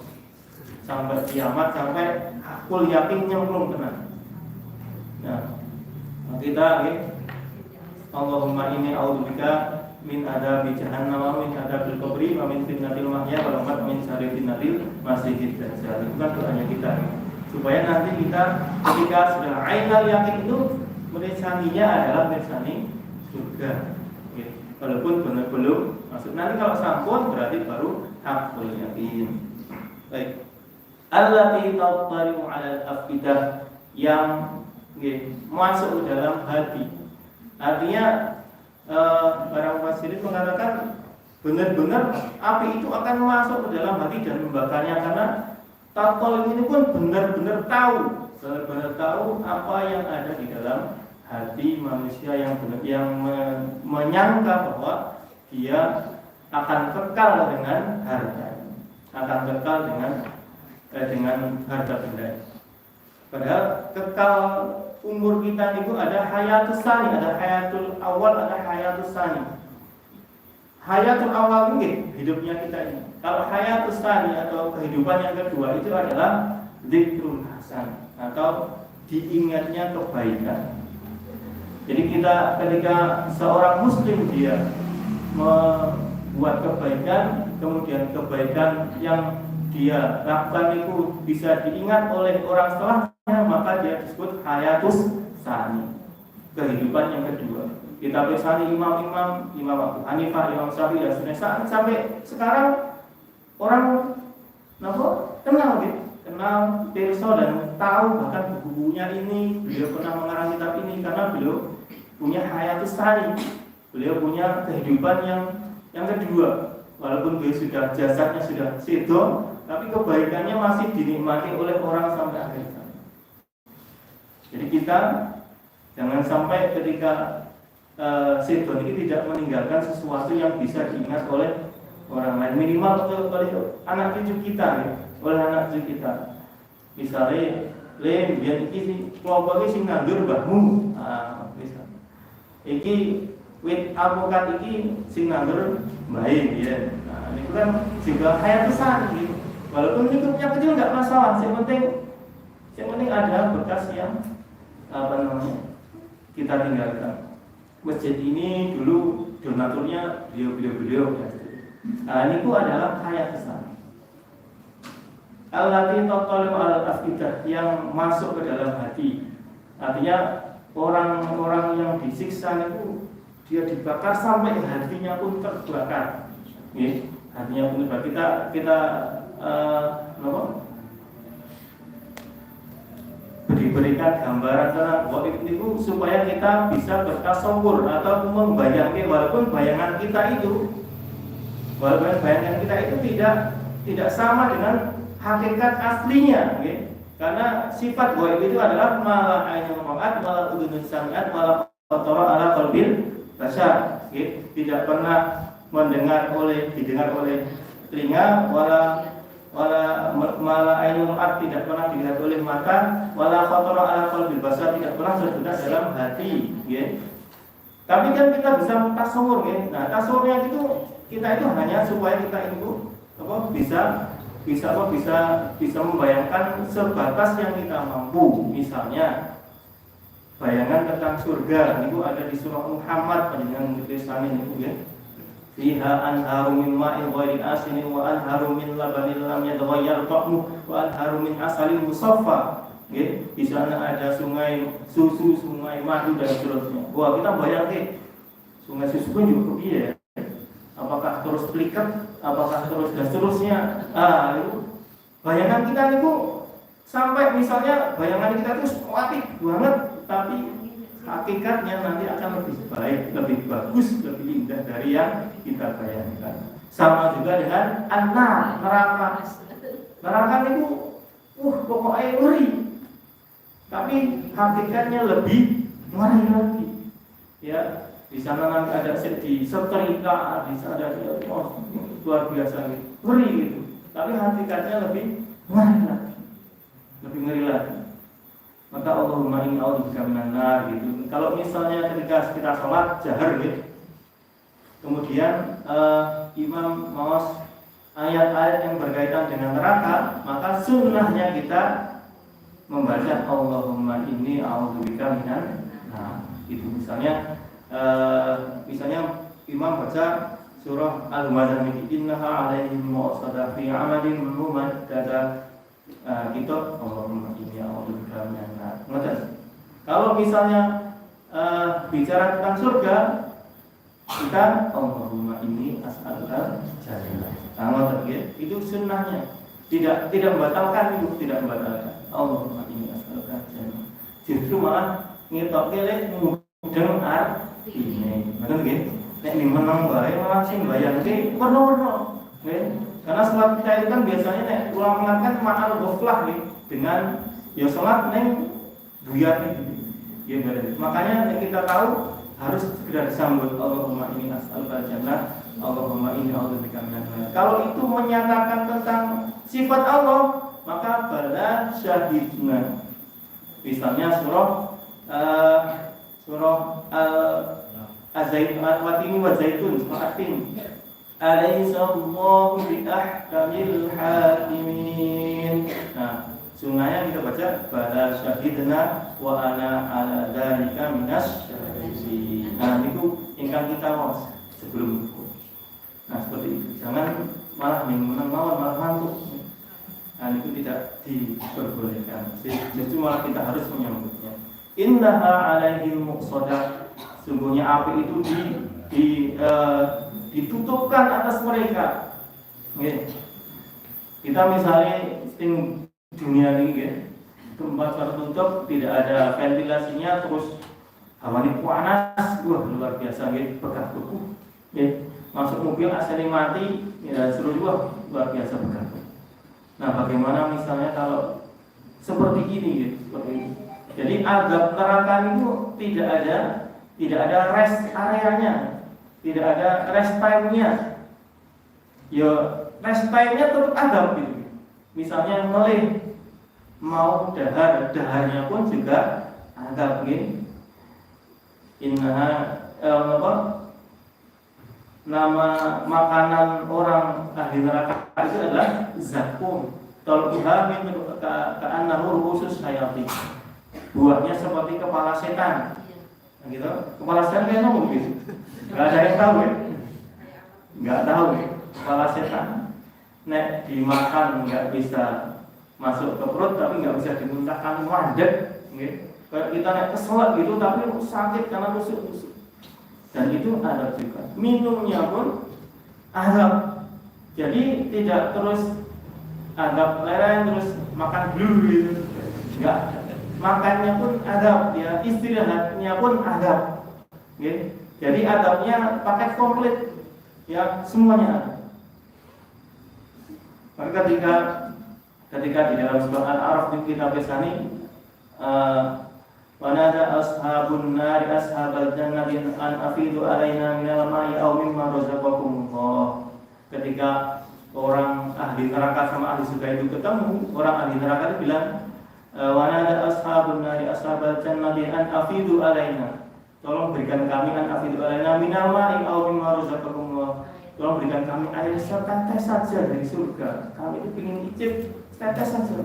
sampai kiamat, sampai hakul yakin nyemplung tenan. Nah, kita Allahumma inni a'udzubika min adabi jahannam wa min adabil qabri wa min fitnatil mahya wal mamat wa min syarri fitnatil masiihid dajjal. Itu kan doanya kita supaya nanti kita ketika sudah ainal yakin itu meresaninya adalah meresani surga. Walaupun benar belum masuk. Nanti kalau sampun berarti baru hakul yakin. Baik. Allati tattari'u 'alal afidah, yang masuk ke dalam hati. Artinya para mufassirin mengatakan benar-benar api itu akan masuk ke dalam hati dan membakarnya, karena tattol ini pun benar-benar tahu apa yang ada di dalam hati manusia yang menyangka bahwa dia akan kekal dengan harta, akan kekal dengan harta benda. Padahal kekal umur kita itu ada hayatus sani, ada hayatul awal, ada hayatus sani. Hayatul awal ini hidupnya kita ini. Kalau hayatus sani atau kehidupan yang kedua itu adalah dzikrul hasan atau diingatnya kebaikan. Jadi kita ketika seorang muslim dia membuat kebaikan, kemudian kebaikan yang dia lakukan itu bisa diingat oleh orang setelahnya, maka dia disebut hayatus sani, kehidupan yang kedua. Kita bersani Imam Abu Hanifah, Imam Syafi'i dan seterusnya, sampai sekarang orang kenal pirsa dan tahu bahkan buku-bukunya ini, beliau pernah mengarang kitab ini karena beliau punya hayatus sani, beliau punya kehidupan yang kedua. Walaupun beliau sudah jasadnya sudah sedo, tapi kebaikannya masih dinikmati oleh orang sampai akhir zaman. Jadi kita jangan sampai ketika sedo ini tidak meninggalkan sesuatu yang bisa diingat oleh orang lain, minimal oleh anak cucu kita, oleh anak cucu kita. Misalnya, biar iki kelompok sing nandur mbahmu, misal. Iki wit alpukat iki sing nandur mbae ya. Nah, ini kan juga hayat besar gitu. Walaupun hidupnya kecil enggak masalah, yang penting ada bekas yang kita tinggalkan. Masjid ini dulu donaturnya beliau ya. Nah, ini itu adalah hayat besar. Allati tattali'u 'alal afidah, yang masuk ke dalam hati. Artinya orang-orang yang disiksa itu dia dibakar sampai hatinya pun terbakar. Hatinya pun terbakar. Kita berita diberikan gambaran tentang gaib itu supaya kita bisa bertasawur atau membayangkan, walaupun bayangan kita itu tidak sama dengan hakikat aslinya, okay? Karena sifat gaib itu adalah mala ainun ra'at, mala udhunun sami'at, mala khatara ala qalbil bashar, okay? Tidak pernah didengar oleh telinga, wala mala ainun ra'at, tidak pernah dilihat oleh mata, wala khatara ala qalbil bashar, tidak pernah terbenak dalam hati, okay? Tapi kan kita bisa tasawur, okay? Nah, tasawurnya itu kita itu hanya supaya kita itu bisa membayangkan sebatas yang kita mampu. Misalnya bayangan tentang surga itu ada di surah Muhammad dengan tulisan itu, ya. Fiha anharu min ma'in ghairi asinin wa anharu min labanin lam yataghayyar ta'muhu wa anharu min asalin musaffa. Ya, di sana ada sungai susu, sungai madu dan seterusnya. Wah, kita bayangkan sungai susu pun juga ya. Apakah terus pelikat, apakah terus dan seterusnya. Itu bayangan kita itu sampai misalnya bayangan kita itu kuatik banget, tapi hakikatnya nanti akan lebih baik, lebih bagus, lebih indah dari yang kita bayangkan. Sama juga dengan neraka. Neraka itu pokoknya ngeri, tapi hakikatnya lebih ngeri lagi. Ya, di sana nanti ada setrika, di sana ada luar biasa gitu, ngeri gitu. Tapi hakikatnya lebih ngeri lagi. Maka Allahumma inni a'udzubika minan nar gitu. Kalau misalnya ketika kita sholat jahar gitu, kemudian imam maos ayat-ayat yang berkaitan dengan neraka, maka sunnahnya kita membaca Allahumma inni a'udzubika minan nar. Itu misalnya imam baca surah Al-Muzammil, innaha 'alaihim mu'sadah fi 'amalin mumaddada, kita Allahumma inni a'udzubika minan nar. Kalau misalnya bicara tentang surga, kita Allahumma inni as'aluka jannah. Itu sunnahnya. Tidak membatalkan itu, tidak membatalkan. Allahumma inni as'aluka jannah. Justru malah ngetokke lek mudeng artine. Betul nggih? Nek ning meneng wae malah sing bayangke warna-warna. Nggih. Karena salat kita itu kan biasanya nek ulama mengatakan ma'al ghaflah nggih, dengan ya salat ning buyar itu. Ya benar. Makanya nek kita tahu harus segera disambut Allahumma inni as'aluka jannah, Allahumma inni a'udzubika minan nar. Kalau itu menyatakan tentang sifat Allah, maka bala syahidna. Misalnya surah Az-Zaitun wa Zaitun, surah At-Tin. Alaihissallahu bi ahkamil hakimin. Nah, sungainya kita baca bala syahidna wa ana ala dzalika minas syahidin. Nah, itu ingkang kita was sebelum itu. Nah, seperti itu. Jangan malah menang mawon malah ngantuk. Nah, itu tidak diperbolehkan. Justru malah kita harus menyambutnya. Innaha alaihim muqsadah. Sungguhnya api itu ditutupkan atas mereka. Okay. Kita misalnya di dunia ini, tempat tertutup, tidak ada ventilasinya, terus hawanya panas, luar biasa, begah beku. Masuk mobil AC-nya mati, ya seru juga, luar biasa begah beku. Nah, bagaimana misalnya kalau seperti ini, seperti ini. Jadi azab neraka itu tidak ada rest areanya, tidak ada rest time-nya. Ya rest time-nya tetap azab gitu. Misalnya melih mau daharnya pun juga azab gitu. Nama makanan orang ahli neraka itu adalah zakum. Talquha min ka'annahu ru'usus syayatin. Buahnya seperti kepala setan. Nah, gitu. Kepala setan kayak ngomong gitu. Enggak ada yang tahu ya. Enggak tahu ya. Kepala setan. Nek dimakan enggak bisa masuk ke perut, tapi enggak bisa dimuntahkan, mandek, nggih. Kayak kita nek keselak gitu tapi sakit karena tusuk-tusuk. Dan itu ada juga. Minumnya pun azab. Jadi tidak terus anggap lereng terus makan dulu gitu. Enggak. makannya pun adab, ya, istirahatnya pun adab. Okay? Jadi adabnya paket komplit, ya, semuanya ada. Maka ketika di dalam surah Al-A'raf di kitab ini wanada ashabun nari ashabal jannati an afidu alaina minal ma'i aw mimma razaqakumullah. Ketika orang ahli neraka sama ahli surga itu ketemu, orang ahli neraka itu bilang wanada ashabun nari ashabal jannati an afidu alaina, tolong berikan kami an afidu alaina minal ma'i aw mimma razaqakumullah, tolong berikan kami air setetes saja dari surga, kami itu ingin icip setetes saja.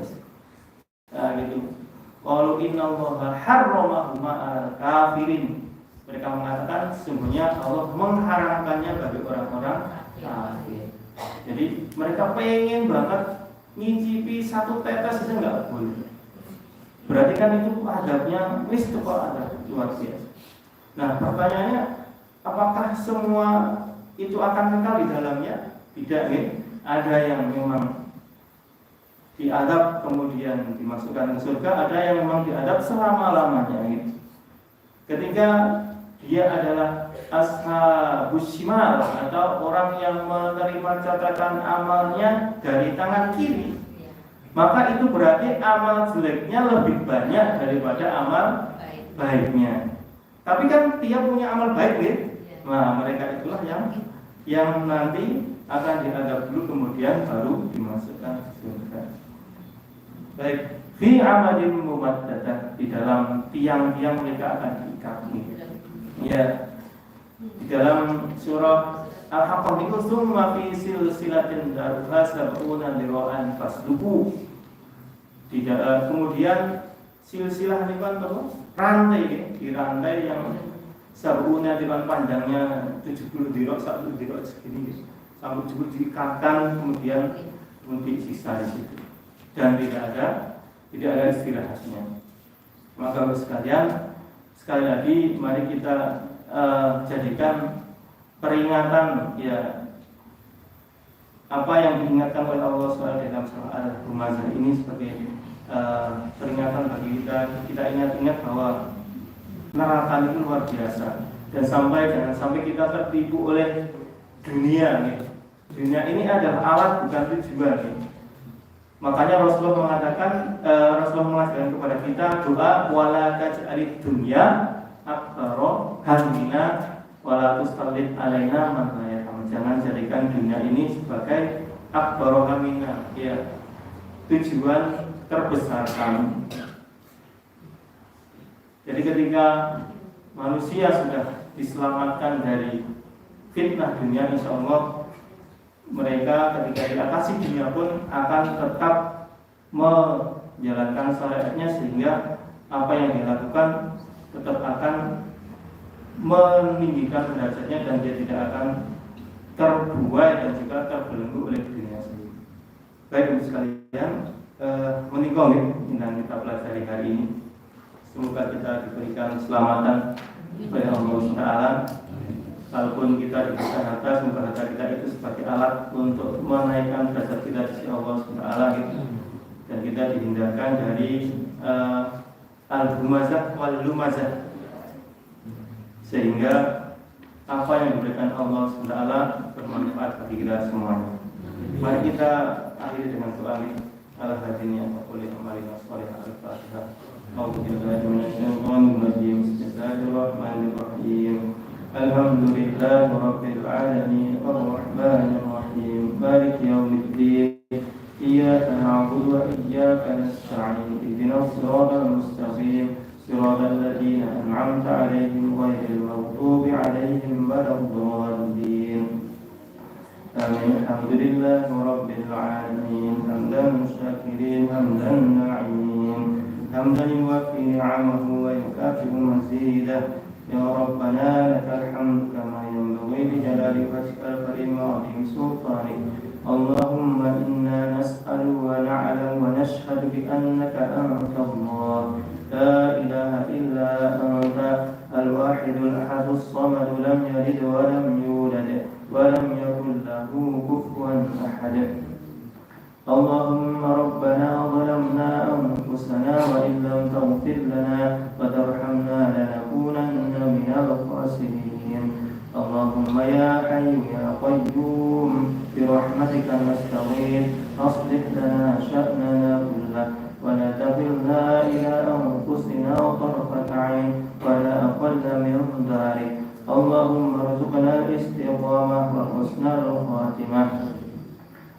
Nah gitu. Qalu innallaha harramahuma al-kafirin. Mereka mengatakan sesungguhnya Allah mengharamkannya bagi orang-orang kafir. Jadi mereka pengen banget ngicipi satu tetes saja nggak boleh. Berarti kan itu adabnya wis kok ada luar biasa. Nah pertanyaannya, apakah semua itu akan kekal di dalamnya? Tidak, ya. Ada yang memang diadab kemudian dimasukkan ke surga, ada yang memang diadab selama-lamanya, gitu. Ketika dia adalah ashabus shimal atau orang yang menerima catatan amalnya dari tangan kiri, maka itu berarti amal jeleknya lebih banyak daripada amal baiknya. Tapi kan dia punya amal baik, gitu. Nah mereka itulah yang nanti akan diadab dulu kemudian baru dimasukkan ke surga. Baik, fi amadin mumaddadah, di dalam tiang-tiang mereka akan diikat. Ya, di dalam surah Al-Haqqah itu summa fi silsilatin daruha sab'una dira'an fasluku. Kemudian silsilah ini kan rantai, ya, di rantai yang sab'una dira'an panjangnya 70 dirok, 1 dirok segini, sampai 70 diikatkan kemudian disiksa di situ. Dan tidak ada istirahatnya. Maka sekalian, sekali lagi mari kita jadikan peringatan, ya, apa yang diingatkan oleh Allah SWT dalam surah Al-Humazah ini sebagai peringatan bagi kita ingat-ingat bahwa neraka itu luar biasa, dan jangan sampai kita tertipu oleh dunia, gitu. Dunia ini adalah alat bukan tujuan, gitu. Makanya Rasulullah mengajarkan kepada kita doa wala taj'alid dunya akbaro hammina wala tustallit alaina man la yarham. Jangan jadikan dunia ini sebagai akbaro hammina, ya, tujuan terbesar kami. Jadi ketika manusia sudah diselamatkan dari fitnah dunia, insyaallah mereka ketika dikasih dunia pun akan tetap menjalankan syariatnya, sehingga apa yang dilakukan tetap akan meninggikan derajatnya dan dia tidak akan terbuai dan juga terbelenggu oleh dunia sendiri. Baik ibu sekalian, menikah yang kita pelajari hari ini, semoga kita diberikan keselamatan oleh Allah SWT. Walaupun kita diberikan harta, semoga harta kita itu sebagai alat untuk menaikkan derajat kita di sisi Allah SWT, gitu. Dan kita dihindarkan dari al-humazah wal-lumazah, sehingga apa yang diberikan Allah SWT bermanfaat bagi kita semuanya. Mari kita akhiri dengan doa al-hadiniya wa qul amalina shalihah al-fatihah. A'udzubillahi minasyaitonir rajim. Bismillahirrahmanirrahim. Alhamdulillahi rabbil alamin arrahmanir rahim maliki yaumiddin iyyaka na'budu wa iyyaka nasta'in ihdinas siratal mustaqim siratal ladzina an'amta 'alaihim ghairil maghdubi 'alaihim waladdallin. Amin. Alhamdulillahi rabbil alamin hamdan syakirin hamdan na'imin hamdan yuwaffi ni'amahu wa yukafi'u mazidah. Ya Rabbana lakal hamdu kama yanbaghi li jalali wajhikal karim wa 'azimi sultanik. Allahumma inna nas'alu wa na'lamu wa nashhadu bi annaka anta Allah la ilaha illa anta al-wahidul ahadus samad lam yalid wa lam yulad wa lam yakul lahu kufuwan ahad. اللهم ربنا ظلمنا أنفسنا وإن لم تغفر لنا وترحمنا لنكونن من الخاسرين. اللهم يا حي يا قيوم برحمتك نستغيث أصلح لنا شأننا كله ولا تكلنا إلى أنفسنا طرفة عين ولا أقل من ذلك. اللهم ارزقنا الاستقامة وحسن الخاتمة.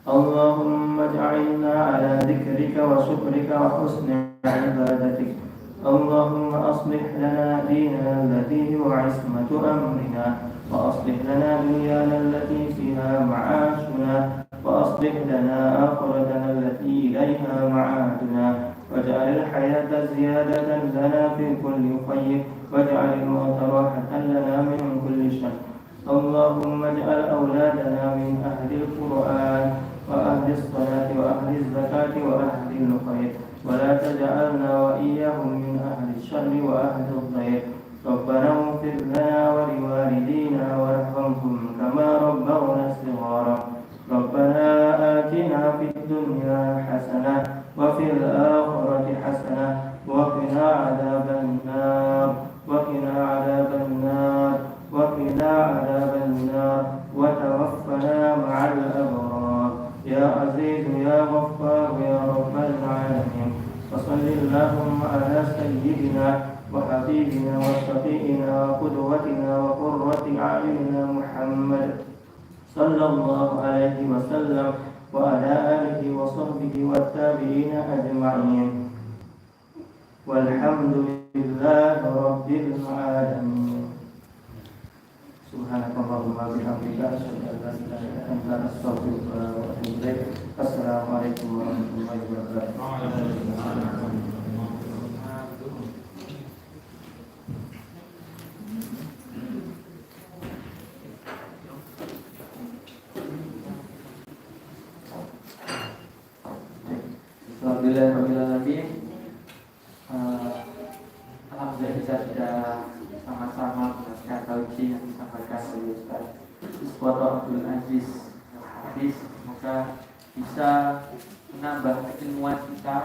اللهم اجعلنا على ذكرك وشكرك وحسن عبادتك. اللهم أصلح لنا ديننا الذي هو عصمة أمرنا وأصلح لنا دنيانا التي فيها معاشنا وأصلح لنا آخرتنا التي إليها معادنا واجعل الحياة زيادة لنا في كل خير واجعل الموت راحة لنا من كل شر. اللهم اجعل أولادنا من أهل القرآن وأهل الصلاة وأهل الزكاة وأهل الخير ولا تجعلنا وإياهم من أهل الشر وأهل الخير. ربنا اغفر لنا ولوالدينا وارحمهم كما ربونا صغارا. ربنا آتنا في الدنيا حسنة وفي الآخرة حسنة وقنا عذاب النار وقنا عذاب النار وقنا عذاب النار وتوفنا مع الأبرار يا عزيز يا غفار يا رب العالمين. وصل اللهم على سيدنا وحبيبنا وشفيعنا وقدوتنا وقرة أعيننا محمد صلى الله عليه وسلم وعلى آله وصحبه والتابعين أجمعين والحمد لله رب العالمين. Subhanakallahumma wa bihamdika asyhadu an la ilaha illa anta astaghfiruka wa atubu ilaik. Assalamualaikum warahmatullahi wabarakatuh. Alhamdulillahirrahmanirrahim. Alhamdulillah kita sudah sama-sama mendengarkan tauhid yang disampaikan oleh Ustaz Iswato Abdul Aziz. Semoga bisa menambah keilmuan kita